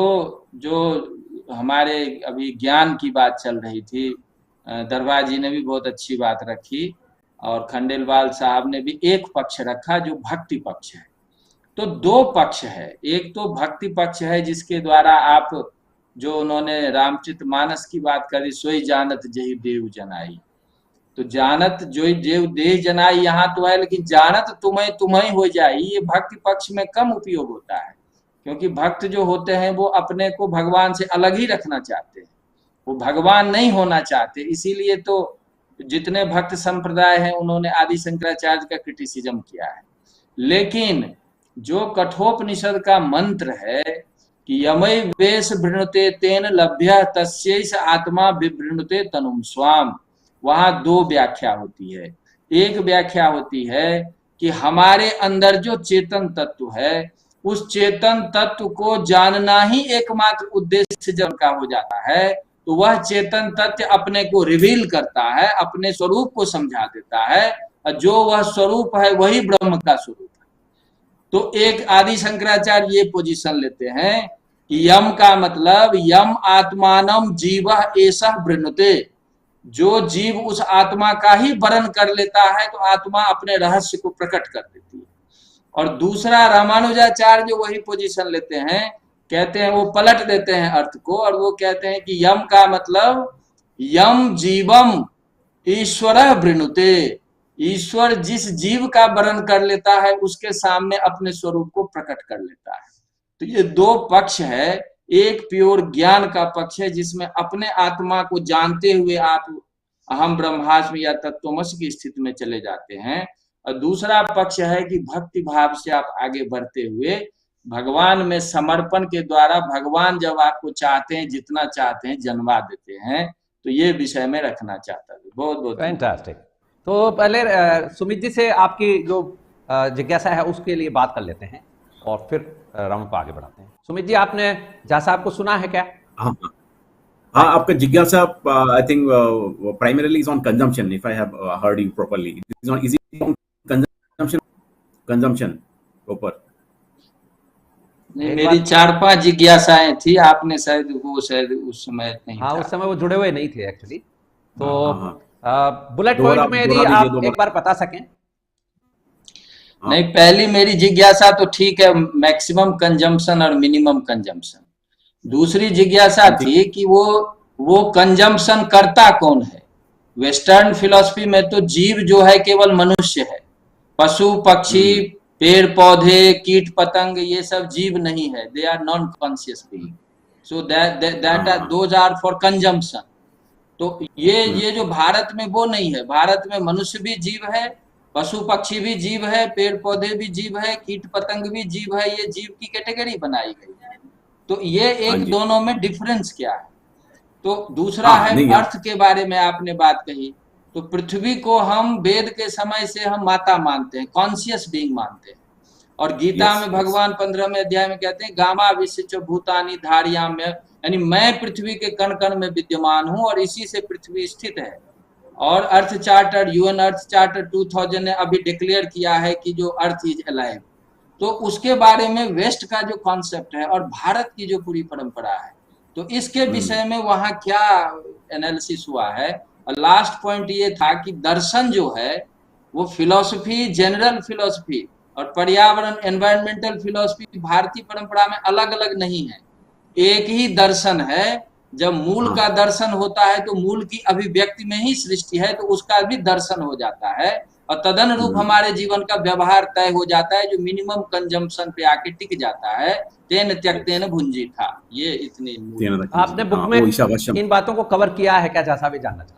हमारे अभी ज्ञान की बात चल रही थी, दरभा जी ने भी बहुत अच्छी बात रखी और खंडेलवाल साहब ने भी एक पक्ष रखा जो भक्ति पक्ष है। तो 2 पक्ष है, एक तो भक्ति पक्ष है जिसके द्वारा आप, जो उन्होंने रामचरितमानस की बात करी, सोई जानत जही देव जनाई। तो जानत जो देव देह जनाई यहाँ तो है, लेकिन जानत तुम्हें हो जाए, ये भक्ति पक्ष में कम उपयोग होता है, क्योंकि भक्त जो होते हैं वो अपने को भगवान से अलग ही रखना चाहते हैं, वो भगवान नहीं होना चाहते। इसीलिए तो जितने भक्त संप्रदाय हैं उन्होंने आदि शंकराचार्य का क्रिटिसिज्म किया है। लेकिन जो कठोपनिषद का मंत्र है कि यमय वेश वृणुते तेन लभ्य तस्यैष आत्मा विवृणुते तनुम स्वाम, वहां 2 व्याख्या होती है। एक व्याख्या होती है कि हमारे अंदर जो चेतन तत्व है उस चेतन तत्व को जानना ही एकमात्र उद्देश्य जब का हो जाता है, तो वह चेतन तत्व अपने को रिवील करता है, अपने स्वरूप को समझा देता है और जो वह स्वरूप है वही ब्रह्म का स्वरूप है। तो एक आदि शंकराचार्य ये पोजीशन लेते हैं कि यम का मतलब यम आत्मानम जीव एषः वृणुते, जो जीव उस आत्मा का ही वर्ण कर लेता है तो आत्मा अपने रहस्य को प्रकट कर देती है। और दूसरा रामानुजाचार्य जो वही पोजीशन लेते हैं, कहते हैं, वो पलट देते हैं अर्थ को और वो कहते हैं कि यम का मतलब यम जीवम ईश्वर वृणुते, ईश्वर जिस जीव का वर्ण कर लेता है उसके सामने अपने स्वरूप को प्रकट कर लेता है। तो ये दो पक्ष है, एक प्योर ज्ञान का पक्ष है जिसमें अपने आत्मा को जानते हुए आप अहम ब्रह्मास्मि या तत्वमसि की स्थिति में चले जाते हैं, और दूसरा पक्ष है कि भक्ति भाव से आप आगे बढ़ते हुए भगवान में समर्पण के द्वारा भगवान जब आपको चाहते हैं, जितना चाहते हैं जन्मा देते हैं। तो ये विषय में रखना चाहता हूँ। बहुत बहुत फैंटास्टिक। तो पहले सुमित जी से आपकी जो जिज्ञासा है उसके लिए बात कर लेते हैं और फिर राउंड को आगे बढ़ाते हैं। सुमित जी, आपने झा साहब को सुना है क्या? हाँ, आपका जिज्ञासा I think primarily is on consumption, if I have heard you properly. It is on consumption ऊपर। मेरी 4-5 जिज्ञासाएं थी, आपने शायद उस समय नहीं। हाँ, उस समय वो जुड़े हुए नहीं थे एक्चुअली। तो बुलेट दोबारा- पॉइंट में यदि दोबारा आप दीजिए, एक बार बता सकें। नहीं, पहली मेरी जिज्ञासा तो ठीक है, मैक्सिमम कंजम्पशन और मिनिमम कंजम्पशन। दूसरी जिज्ञासा थी कि वो कंजम्पशन करता कौन है। वेस्टर्न फिलॉसफी में तो जीव जो है केवल मनुष्य है, पशु पक्षी पेड़ पौधे कीट पतंग ये सब जीव नहीं है, they are non conscious being, so that those are for consumption. तो ये जो भारत में वो नहीं है, भारत में मनुष्य भी जीव है, पशु पक्षी भी जीव है, पेड़ पौधे भी जीव है, कीट पतंग भी जीव है, ये जीव की कैटेगरी बनाई गई है। तो ये एक दोनों में डिफरेंस क्या है। तो दूसरा है अर्थ के बारे में आपने बात कही, तो पृथ्वी को हम वेद के समय से हम माता मानते हैं, कॉन्शियस बीइंग मानते हैं। और गीता में भगवान 15वें अध्याय में कहते हैं गामा विश्व भूतानि धारियाम में, यानी मैं पृथ्वी के कण कण में विद्यमान हूं और इसी से पृथ्वी स्थित है। और अर्थ चार्टर, यूएन अर्थ चार्टर 2000 ने अभी डिक्लेयर किया है कि जो अर्थ इज अलाइव। तो उसके बारे में वेस्ट का जो कॉन्सेप्ट है और भारत की जो पूरी परंपरा है, तो इसके विषय में वहां क्या एनालिसिस हुआ है। और लास्ट पॉइंट ये था कि दर्शन जो है वो फिलॉसफी, जनरल फिलॉसफी और पर्यावरण एनवायरमेंटल फिलॉसफी भारतीय परंपरा में अलग अलग नहीं है, एक ही दर्शन है। जब मूल का दर्शन होता है तो मूल की अभिव्यक्ति में ही सृष्टि है, तो उसका भी दर्शन हो जाता है और तदनुरूप हमारे जीवन का व्यवहार तय हो जाता है, जो मिनिमम कंजम्पशन पे आके टिक जाता है। तेन त्यक्तेन भुंजी था। ये इतनी आपने बुक में इन बातों को कवर किया है क्या, जैसा भी जानना चाहता?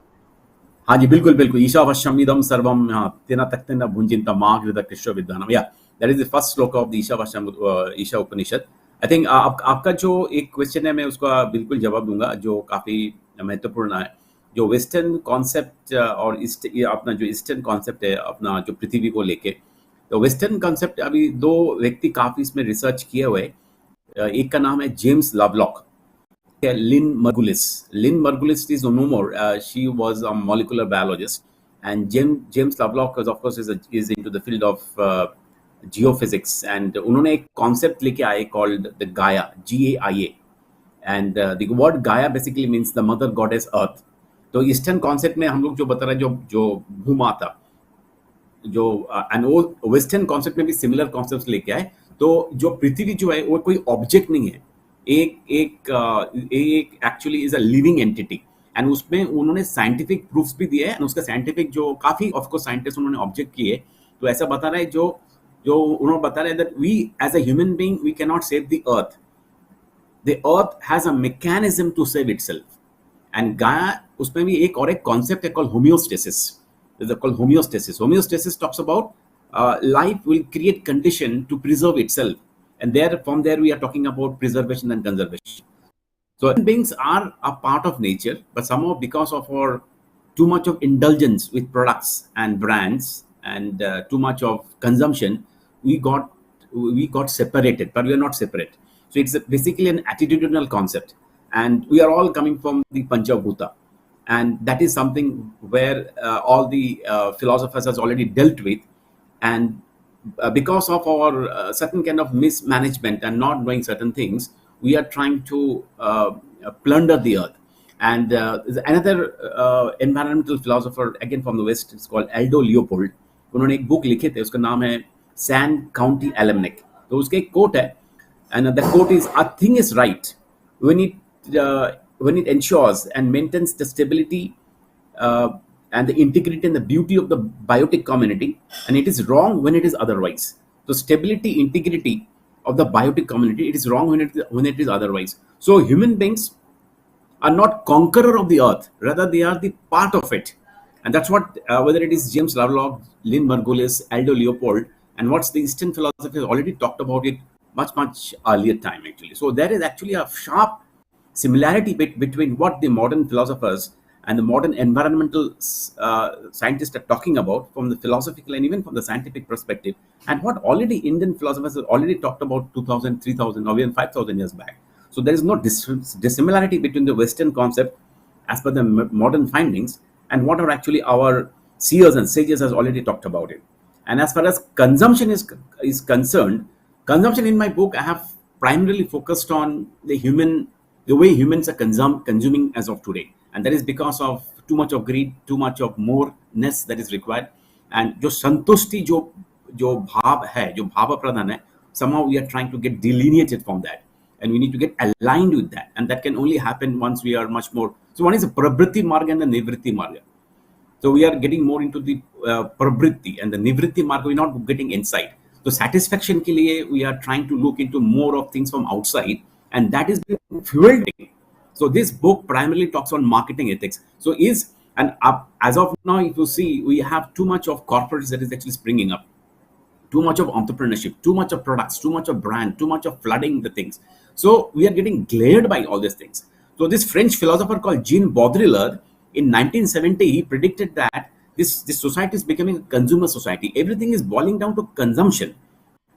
हाँ जी, बिल्कुल बिल्कुल। ईशावश्यम इदम सर्वम तेन त्यक्तेन भुंजिता मा कृत कृष्ण विद्वानम, या दैट इज द फर्स्ट श्लोक of the Ishavasyam Isha Upanishad. I think आपका जो एक क्वेश्चन है मैं उसका बिल्कुल जवाब दूंगा, जो काफी महत्वपूर्ण है। जो वेस्टर्न कॉन्सेप्ट और अपना जो ईस्टर्न कॉन्सेप्ट है अपना जो पृथ्वी को लेके, तो वेस्टर्न कॉन्सेप्ट अभी दो व्यक्ति काफी इसमें रिसर्च किए हुए। एक का नाम है James Lovelock, Lynn Margulis. Lynn Margulis is no more, she was a molecular biologist, and James Lovelock of course is into the field of geophysics, and उन्होंने एक कॉन्सेप्ट लेके आए called the Gaia, GAIA, and the word Gaia basically means the mother goddess earth. तो eastern concept में हम लोग जो बता रहे हैं जो भूमाता, जो एंड वो वेस्टर्न कॉन्सेप्ट में भी सिमिलर कॉन्सेप्ट्स लेके आए। तो जो पृथ्वी जो है वो कोई ऑब्जेक्ट नहीं है, एक actually is a living entity, and उसमें उन्होंने साइंटिफिक प्रूफ्स भी दिए हैं, एंड उसका साइंटिफिक जो काफी ऑफकोर्स साइंटिस्ट उन्होंने ऑब्जेक्ट किए। तो ऐसा बता रहे हैं जो उन्होंने बता रहे हैं that we as a human being we can not save the earth, the earth has a mechanism to save itself. And Gaia उसमें भी एक और एक कॉन्सेप्ट है called homeostasis, called homeostasis. Homeostasis talks about life will create condition to preserve itself, and from there we are talking about preservation and conservation. So human beings are a part of nature, but somehow because of our too much of indulgence with products and brands and too much of consumption, we got separated, but we are not separate. So it's basically an attitudinal concept, and we are all coming from the Panchabhuta. and that is something where all the philosophers has already dealt with. And because of our certain kind of mismanagement and not knowing certain things, we are trying to plunder the earth. And there's another environmental philosopher again from the West, it's called Aldo Leopold. उन्होंने एक book लिखे थे, उसका नाम है sand county एलमनिक. तो उसके एक कोट है, and the quote is, "A thing is right when it ensures and maintains the stability and the integrity and the beauty of the biotic community, and it is wrong when it is otherwise." So stability, integrity of the biotic community, it is wrong when it is otherwise. So human beings are not conqueror of the earth, rather they are the part of it. And that's what, whether it is James Lovelock, Lynn Margulis, Aldo Leopold, and what's the Eastern philosophy has already talked about it much earlier time actually. So there is actually a sharp similarity between what the modern philosophers and the modern environmental scientists are talking about from the philosophical and even from the scientific perspective, and what already Indian philosophers have already talked about 2000, 3000 or even 5000 years back. So there is no dissimilarity between the Western concept as per the modern findings and what are actually our seers and sages has already talked about it. And as far as consumption is concerned, consumption in my book, I have primarily focused on the way humans are consuming as of today. And that is because of too much of greed, too much of moreness that is required. And जो संतुष्टि जो भाव है, जो भाव प्रधान है, somehow we are trying to get delineated from that. And we need to get aligned with that. And that can only happen once we are much more. So one is the prabhritti marga and the nivritti marga. So we are getting more into the prabhritti, and the nivritti marga, we're not getting inside. So satisfaction ke liye, we are trying to look into more of things from outside, and that is fueled. So this book primarily talks on marketing ethics. So as of now, if you see, we have too much of corporates that is actually springing up. Too much of entrepreneurship, too much of products, too much of brand, too much of flooding the things. So we are getting glared by all these things. So this French philosopher called Jean Baudrillard in 1970, he predicted that this society is becoming a consumer society. Everything is boiling down to consumption,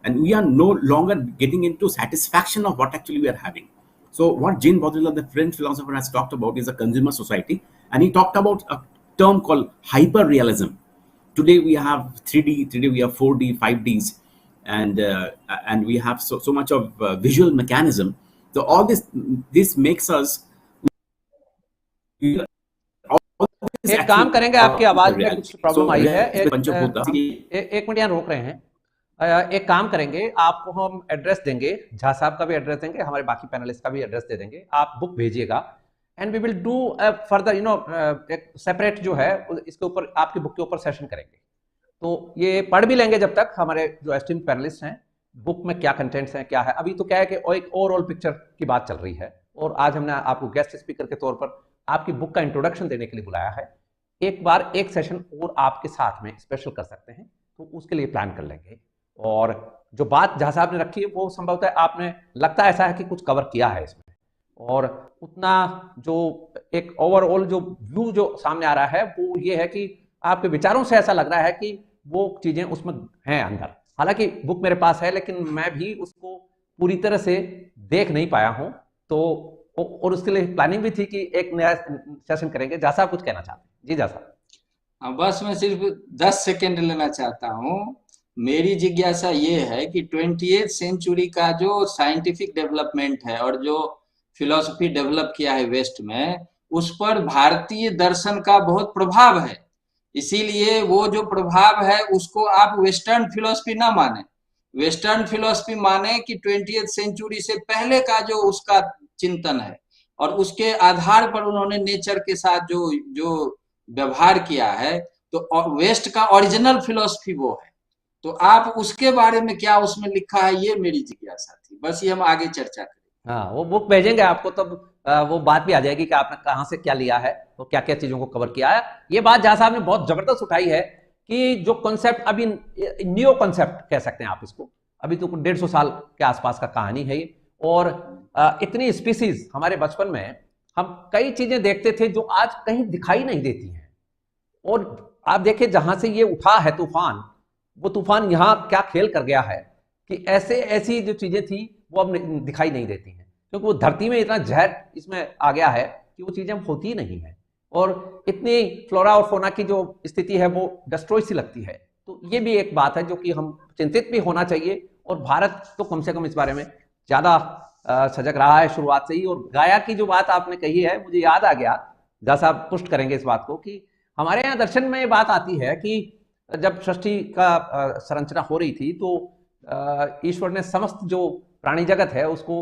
and we are no longer getting into satisfaction of what actually we are having. So what Jean Baudrillard, the French philosopher, has talked about is a consumer society, and he talked about a term called hyper-realism. Today we have 3D, today we have 4D, 5Ds, and we have so much of visual mechanism. So all this makes us. एक काम करेंगे, आपकी आवाज में कुछ problem आई है, एक minute यहाँ रोक रहे हैं। एक काम करेंगे, आपको हम एड्रेस देंगे, झा साहब का भी एड्रेस देंगे, हमारे बाकी पैनलिस्ट का भी एड्रेस दे देंगे, आप बुक भेजिएगा, and we will do further एक सेपरेट जो है इसके ऊपर, आपकी बुक के ऊपर सेशन करेंगे। तो ये पढ़ भी लेंगे जब तक हमारे जो एस्टीम पैनलिस्ट हैं, बुक में क्या कंटेंट्स हैं, क्या है। अभी तो क्या है कि एक ओवरऑल पिक्चर की बात चल रही है, और आज हमने आपको गेस्ट स्पीकर के तौर पर आपकी बुक का इंट्रोडक्शन देने के लिए बुलाया है। एक बार एक सेशन और आपके साथ में स्पेशल कर सकते हैं, तो उसके लिए प्लान कर लेंगे। और जो बात जहाँ साहब ने रखी है वो संभवतः आपने, लगता है ऐसा है कि कुछ कवर किया है इसमें, और उतना जो एक ओवरऑल जो व्यू जो सामने आ रहा है वो ये है कि आपके विचारों से ऐसा लग रहा है कि वो चीजें उसमें हैं अंदर। हालांकि बुक मेरे पास है, लेकिन मैं भी उसको पूरी तरह से देख नहीं पाया हूं, तो और उसके लिए प्लानिंग भी थी कि एक नया सेशन करेंगे। जा साहब कुछ कहना चाहते हैं? जी जा साहब। बस मैं सिर्फ 10 सेकेंड लेना चाहता हूँ। मेरी जिज्ञासा ये है कि 20th सेंचुरी का जो साइंटिफिक डेवलपमेंट है और जो फिलॉसफी डेवलप किया है वेस्ट में, उस पर भारतीय दर्शन का बहुत प्रभाव है। इसीलिए वो जो प्रभाव है उसको आप वेस्टर्न फिलॉसफी ना माने, वेस्टर्न फिलॉसफी माने कि 20th सेंचुरी से पहले का जो उसका चिंतन है, और उसके आधार पर उन्होंने नेचर के साथ जो व्यवहार किया है, तो वेस्ट का ओरिजिनल फिलॉसफी वो है। तो आप उसके बारे में क्या उसमें लिखा है, ये मेरी जिज्ञासा थी। बस ये हम आगे चर्चा करें। हाँ, वो बुक भेजेंगे आपको, तब वो बात भी आ जाएगी कि आपने कहाँ से क्या लिया है, तो क्या क्या चीजों को कवर किया है। ये बात जहाँ साहब ने बहुत जबरदस्त उठाई है कि जो कॉन्सेप्ट अभी न्यू कॉन्सेप्ट कह सकते हैं आप इसको, अभी तो 150 साल के आसपास का कहानी है ये। और इतनी स्पीसीज हमारे बचपन में हम कई चीजें देखते थे जो आज कहीं दिखाई नहीं देती हैं। और आप देखिए जहां से ये उठा है तूफान, वो तूफान यहाँ क्या खेल कर गया है कि ऐसी जो चीजें थी वो अब दिखाई नहीं देती हैं, क्योंकि वो धरती में इतना जहर इसमें आ गया है कि वो चीजें होती ही नहीं है। और इतनी फ्लोरा और फोना की जो स्थिति है वो डिस्ट्रॉय सी लगती है। तो ये भी एक बात है जो कि हम चिंतित भी होना चाहिए, और भारत तो कम से कम इस बारे में ज्यादा सजग रहा है शुरुआत से ही। और गाया की जो बात आपने कही है, मुझे याद आ गया, जहाँ साहब पुष्ट करेंगे इस बात को, कि हमारे यहाँ दर्शन में ये बात आती है कि जब सृष्टि का संरचना हो रही थी तो ईश्वर ने समस्त जो प्राणी जगत है उसको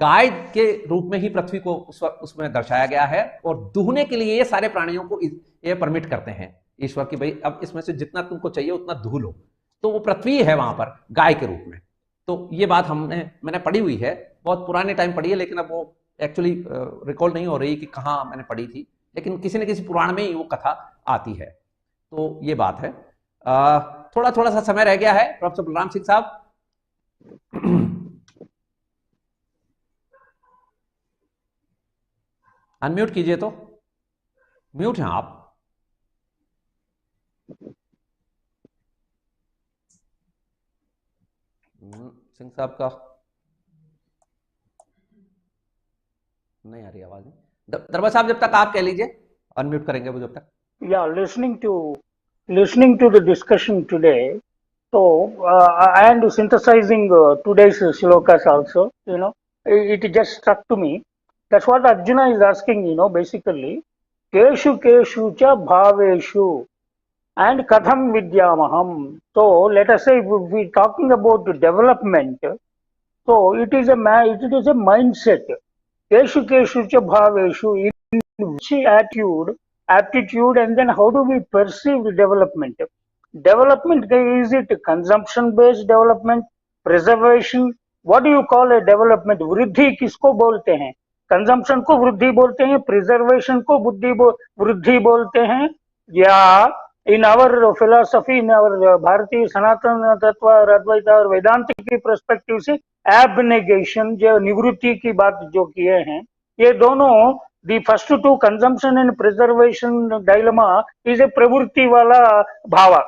गाय के रूप में ही पृथ्वी को उसमें दर्शाया गया है, और दुहने के लिए ये सारे प्राणियों को ये परमिट करते हैं ईश्वर की, भाई अब इसमें से जितना तुमको चाहिए उतना दुह लो। तो वो पृथ्वी है वहां पर गाय के रूप में। तो ये बात मैंने पढ़ी हुई है, बहुत पुराने टाइम पढ़ी है, लेकिन अब वो एक्चुअली रिकॉल नहीं हो रही कि कहाँ मैंने पढ़ी थी, लेकिन किसी न किसी पुराण में ही वो कथा आती है। तो ये बात है। थोड़ा थोड़ा सा समय रह गया है, प्रोफेसर बलराम सिंह साहब। अनम्यूट कीजिए, तो म्यूट हैं आप। सिंह साहब का नहीं आ रही आवाज। दरबा साहब जब तक आप कह लीजिए, अनम्यूट करेंगे वो जब तक। Yeah, listening to the discussion today. So, and synthesizing today's shlokas also, it just struck to me. That's what Arjuna is asking, basically. Keshu keshu cha bhaveshu and katham vidyamaham. So, let us say if we're talking about development, so it is a mindset. Keshu keshu cha bhaveshu, in which aptitude, and then how do we perceive development? Development, is it consumption based development, preservation? What do you call a development? वृद्धि किसको बोलते हैं? Consumption को वृद्धि बोलते हैं, preservation को वृद्धि बोलते हैं, या in our philosophy, in our भारतीय सनातन तत्व और अद्वैत और वेदांत की पर्सपेक्टिव से एबनेगेशन, जो निवृत्ति की बात जो किए हैं, ये दोनों, the first two, consumption and preservation dilemma, is a pravrutti wala bhava,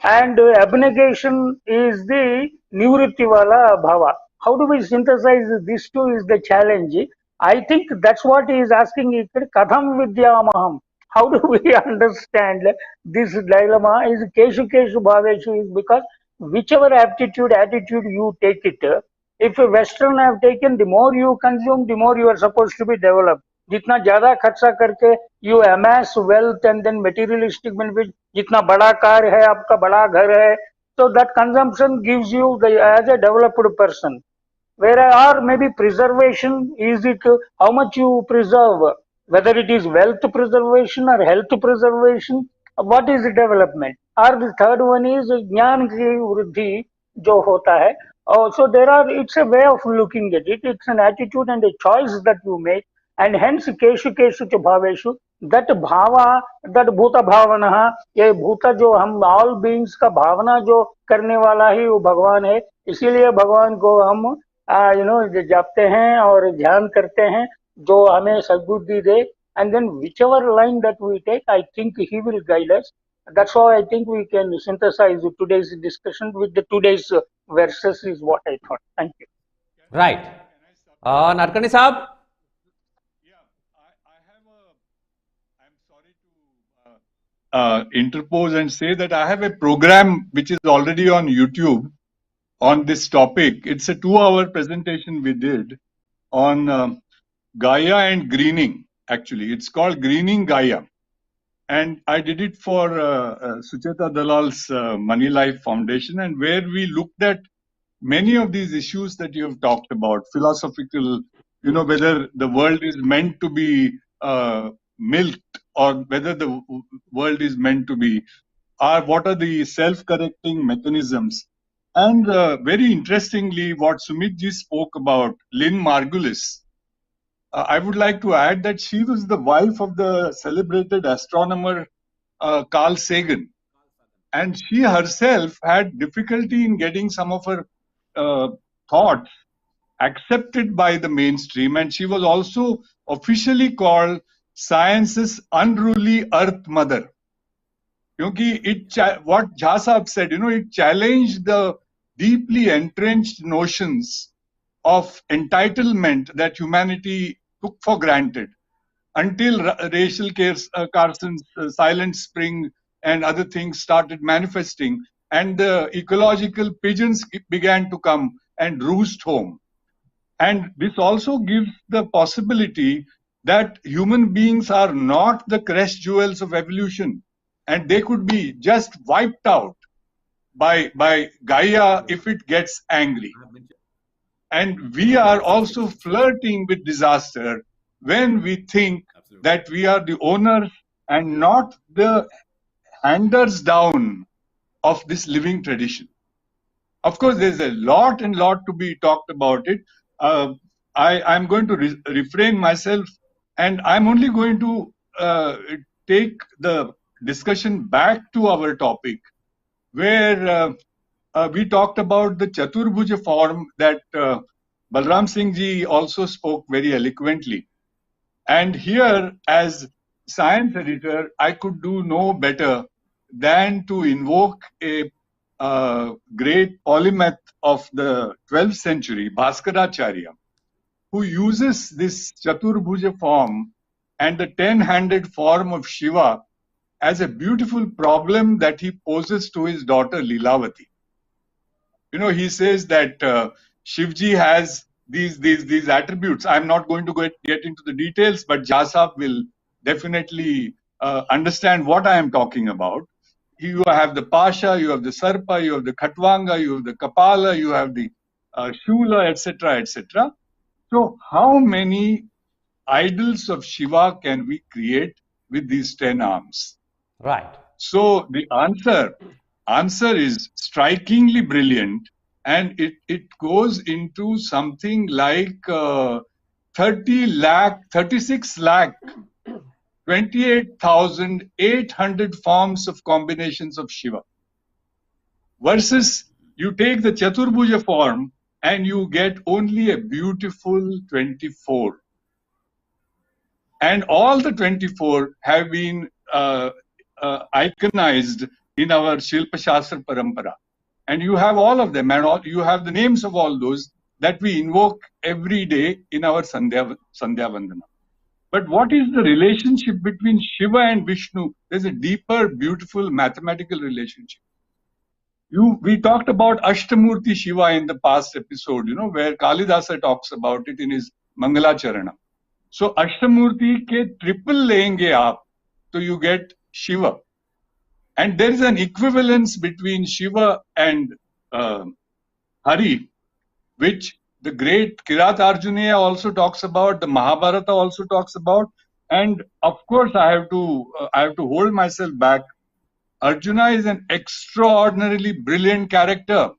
and abnegation is the nivrutti wala bhava. How do we synthesize these two is the challenge. I think that's what he is asking. Katham vidyamaham. How do we understand this dilemma? Is keshu keshu bhaveshu, is because whichever attitude you take it, if Western have taken, the more you consume, the more you are supposed to be developed. जितना ज्यादा खर्चा करके you amass wealth and then materialistic benefit, जितना बड़ा car है आपका, बड़ा घर है, so that consumption gives you as a developed person. Whereas, or maybe preservation, is it how much you preserve, whether it is wealth preservation or health preservation, what is the development? Or the third one is ज्ञान की वृद्धि जो होता है. So it's a way of looking at it. It's an attitude and a choice that you make. And hence keshu keshu च भावेशु, that Bhawa, that भूता भावना, ये भूता जो हम all beings का भावना जो करने वाला ही वो भगवान है. इसीलिए भगवान को हम जापते हैं और ध्यान करते हैं, जो हमें सद्बुद्धि दे. And then whichever line that we take, I think he will guide us. That's how I think we can synthesize today's discussion with the today's verses, is what I thought. Thank you. Right. Nadkarni साहब. Interpose and say that I have a program which is already on YouTube on this topic. It's a 2-hour presentation we did on Gaia and greening. Actually, it's called Greening Gaia, and I did it for Sucheta Dalal's Money Life Foundation, and where we looked at many of these issues that you have talked about, philosophical, whether the world is meant to be milked or whether the world is meant to be, or what are the self-correcting mechanisms. And very interestingly, what Sumit ji spoke about, Lynn Margulis, I would like to add that she was the wife of the celebrated astronomer Carl Sagan. And she herself had difficulty in getting some of her thoughts accepted by the mainstream. And she was also officially called science's unruly earth mother. Because what Jha Sahab said, it challenged the deeply entrenched notions of entitlement that humanity took for granted. until Rachel Carson's Silent Spring and other things started manifesting, and the ecological pigeons began to come and roost home. And this also gives the possibility that human beings are not the crest jewels of evolution, and they could be just wiped out by Gaia if it gets angry. And we are also flirting with disaster when we think that we are the owners and not the handers down of this living tradition. Of course, there's a lot to be talked about it. I'm going to refrain myself, and I'm only going to take the discussion back to our topic, where we talked about the Chaturbhuja form that Balram Singh ji also spoke very eloquently. And here, as science editor, I could do no better than to invoke a great polymath of the 12th century, Bhaskaracharya, who uses this Chaturbhuja form and the 10-handed form of Shiva as a beautiful problem that he poses to his daughter Lilavati. You know, he says that Shivji has these attributes. I'm not going to get into the details, but Jha Sahab will definitely understand what I am talking about. You have the Pasha, you have the Sarpa, you have the Khatwanga, you have the Kapala, you have the Shula, etc., etc. So how many idols of Shiva can we create with these 10 arms? Right. So the answer is strikingly brilliant, and it goes into something like 36 lakh 28,800 forms of combinations of Shiva, versus you take the Chaturbhuja form and you get only a beautiful 24. And all the 24 have been iconized in our Shilpa Shastra Parampara. And you have all of them, and you have the names of all those that we invoke every day in our Sandhya Vandana. But what is the relationship between Shiva and Vishnu? There's a deeper, beautiful mathematical relationship. We talked about Ashtamurti Shiva in the past episode, where Kalidasa talks about it in his Mangalacharana. So Ashtamurti ke triple lenge aap, so you get Shiva. And there is an equivalence between Shiva and Hari, which the great Kirat Arjuneya also talks about, the Mahabharata also talks about, and of course I have to hold myself back. Arjuna is an extraordinarily brilliant character.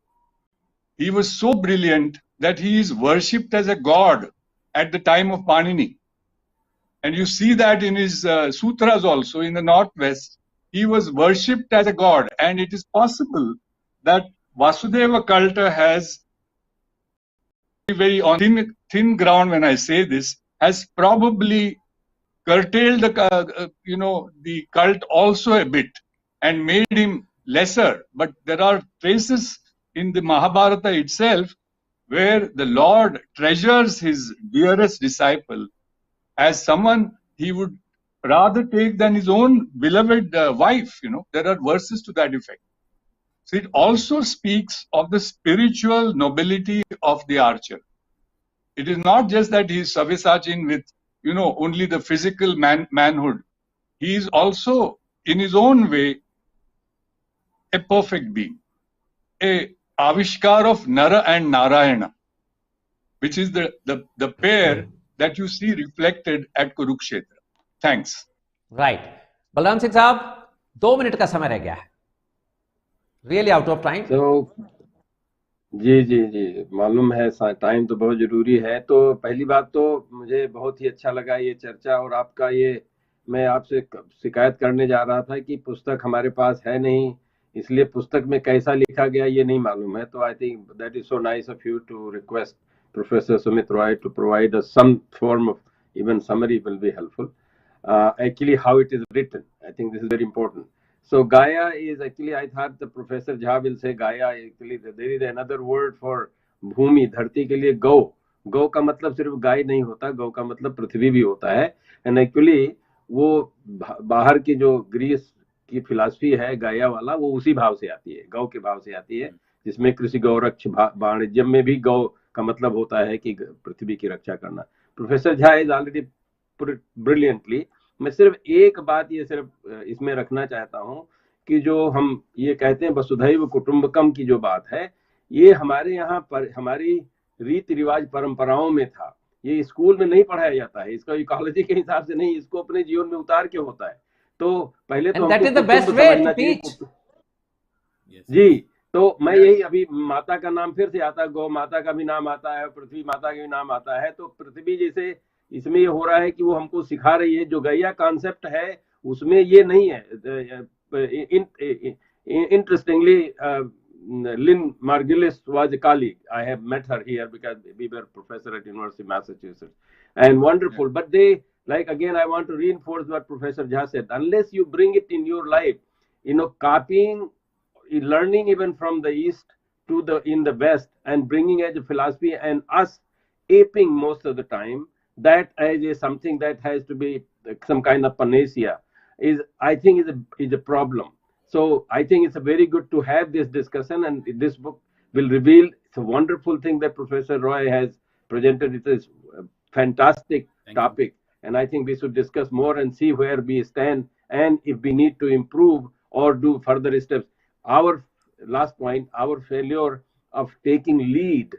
He was so brilliant that he is worshipped as a god at the time of Panini. And you see that in his sutras also in the Northwest. He was worshipped as a god, and it is possible that Vasudeva culture has, very on thin ground when I say this, has probably curtailed the cult also a bit and made him lesser. But there are traces in the Mahabharata itself where the Lord treasures his dearest disciple as someone he would rather take than his own beloved wife. There are verses to that effect. So it also speaks of the spiritual nobility of the archer. It is not just that he is Sabyasachi with, only the physical manhood. He is also, in his own way, a perfect being, a avishkar of Nara and Narayana, which is the pair that you see reflected at Kurukshetra. Thanks. Right. Balram Singh साहब 2 minute का समय रह गया है. Really out of time. तो जी मालूम है, time तो बहुत जरूरी है. तो पहली बात तो मुझे बहुत ही अच्छा लगा ये चर्चा, और आपका ये, मैं आपसे शिकायत करने जा रहा था कि पुस्तक हमारे पास है नहीं, इसलिए पुस्तक में कैसा लिखा गया ये नहीं मालूम है. तो I think that is so nice of you to request Professor Sumit Roy to provide us some form of even summary will be helpful. Actually, how it is written, I think this is very important. So Gaia is actually, I thought the Professor Jha will say Gaia. Actually, there is another word for Bhumi, Dharti ke liye Gau, गौ का मतलब सिर्फ गाय नहीं होता, गौ का मतलब पृथ्वी भी होता है। एंड एक्चुअली वो बाहर की जो ग्रीस की फिलॉसफी है गाया वाला, वो उसी भाव से आती है, गौ के भाव से आती है, जिसमें कृषि गौरक्ष वाणिज्य में भी गौ का मतलब होता है कि पृथ्वी की रक्षा करना। Professor Jha is already brilliantly. मैं सिर्फ एक बात ये सिर्फ इसमें रखना चाहता हूँ कि जो हम ये कहते हैं वसुधैव कुटुंबकम की जो बात है, ये हमारे यहाँ पर हमारी रीति रिवाज परंपराओं में था, ये स्कूल में नहीं पढ़ाया जाता है, इसका इकोलॉजी के हिसाब से नहीं, इसको अपने जीवन में उतार के होता है। तो पहले तो that is the best way to teach जी। तो मैं यही, अभी माता का नाम फिर से आता है, गौ माता का भी नाम आता है, पृथ्वी माता का भी नाम आता है। तो पृथ्वी जैसे इसमें ये हो रहा है कि वो हमको सिखा रही है, जो गैया कॉन्सेप्ट है उसमें ये नहीं है। Interestingly Lynn Margulis was a colleague. I have met her here because we were professor at University of Massachusetts, and wonderful. But they, like, again, I want to reinforce what Professor Jha said. Unless you bring it in your life, copying, learning even from the East to in the West, and bringing as a philosophy, and us aping most of the time, that as something that has to be some kind of panacea, I think is a problem. So I think it's a very good to have this discussion, and this book will reveal. It's a wonderful thing that Professor Roy has presented. It is a fantastic topic, and I think we should discuss more and see where we stand, and if we need to improve or do further steps. Our last point, our failure of taking lead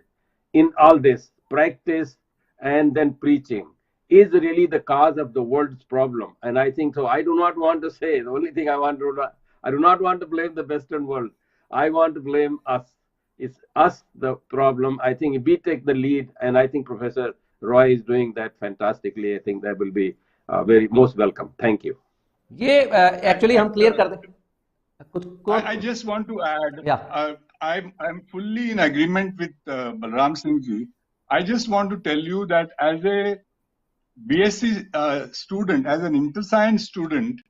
in all this practice and then preaching is really the cause of the world's problem. And I think so. I do not want to say, the only thing I do not want to blame the Western world. I want to blame us. It's us the problem. I think if we take the lead, and I think Professor Roy is doing that fantastically, I think that will be very most welcome. Thank you. ये actually हम clear कर दें। I just want to add, yeah. I'm fully in agreement with Balram Singh ji. I just want to tell you that as a BSc student, as an inter-science student,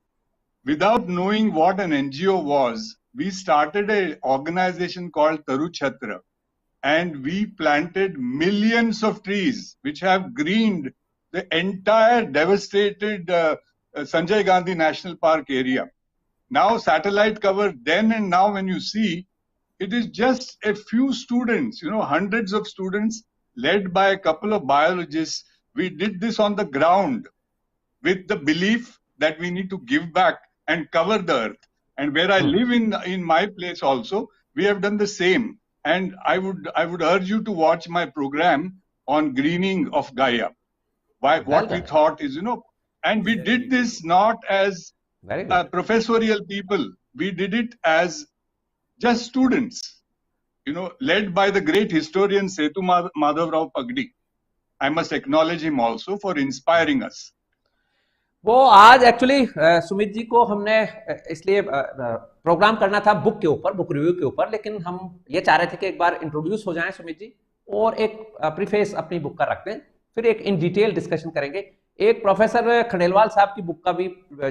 without knowing what an NGO was, we started an organization called Taru Chhatra, and we planted millions of trees which have greened the entire devastated Sanjay Gandhi National Park area. Now satellite cover then and now, when you see, it is just a few students, hundreds of students led by a couple of biologists. We did this on the ground with the belief that we need to give back and cover the earth. And where I live in my place also, we have done the same. And I would urge you to watch my program on greening of Gaia. What we thought is, and we did this not as professorial people. We did it as just students, led by the great historian Setu Madhav Rao Pagdi. I must acknowledge him also for inspiring us. वो आज actually Sumit ji को हमने इसलिए programme करना था book के ऊपर, book review के ऊपर, लेकिन हम ये चाह रहे थे कि एक बार इंट्रोड्यूस हो जाएं सुमित जी और एक प्रीफेस अपनी बुक का रखते हैं, फिर एक इन डिटेल डिस्कशन करेंगे। एक प्रोफेसर खंडेलवाल साहब की बुक का भी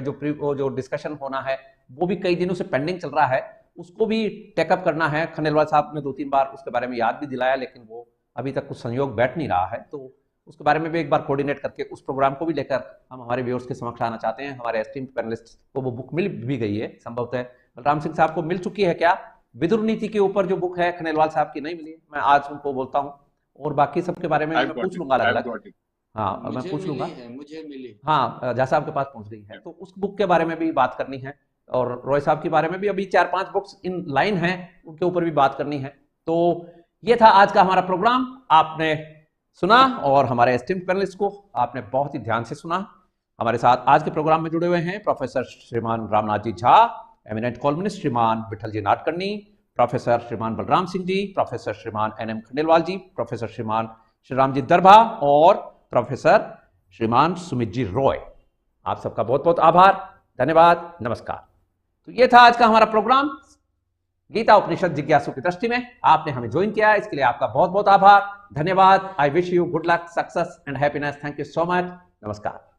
जो डिस्कशन होना है वो भी कई दिनों से पेंडिंग चल रहा है, उसको भी टेकअप करना है। खंडेलवाल साहब ने 2-3 बार उसके बारे में याद भी दिलाया, लेकिन वो अभी तक कुछ संयोग बैठ नहीं रहा है, तो उसके बारे में भी एक बार कोऑर्डिनेट करके उस प्रोग्राम को भी लेकर हम हमारे व्यूअर्स के समक्ष आना चाहते हैं। हमारे एस्टीम्ड पैनलिस्ट को वो बुक मिल भी गई है, संभवतः बलराम सिंह साहब को मिल चुकी है क्या? विदुर नीति के ऊपर जो बुक है खंडेलवाल साहब की नहीं मिली, मैं आज उनको बोलता हूँ, और बाकी सबके बारे में मैं पूछ लूंगा अलग अलग। हाँ, मैं पूछ लूंगा, मुझे मिली। हाँ, झा साहब के पास पहुंच गई है, तो उस बुक के बारे में भी बात करनी है, और रॉय साहब के बारे में भी अभी 4-5 बुक्स इन लाइन हैं, उनके ऊपर भी बात करनी है। तो ये था आज का हमारा प्रोग्राम, आपने सुना और हमारे एस्टीम्ड पैनलिस्ट को आपने बहुत ही ध्यान से सुना। हमारे साथ आज के प्रोग्राम में जुड़े हुए हैं professor Shriman Ramnath ji Jha, eminent columnist Shriman Vithal जी नाडकर्नी, प्रोफेसर श्रीमान बलराम सिंह जी, प्रोफेसर श्रीमान NM खंडेलवाल जी, प्रोफेसर श्रीमान श्रीराम जी दरभा और प्रोफेसर श्रीमान सुमित जी रॉय। आप सबका बहुत बहुत आभार, धन्यवाद, नमस्कार। तो ये था आज का हमारा प्रोग्राम गीता उपनिषद जिज्ञासु की दृष्टि में। आपने हमें ज्वाइन किया, इसके लिए आपका बहुत बहुत आभार, धन्यवाद। I wish you good luck, success and happiness. Thank you so much, नमस्कार।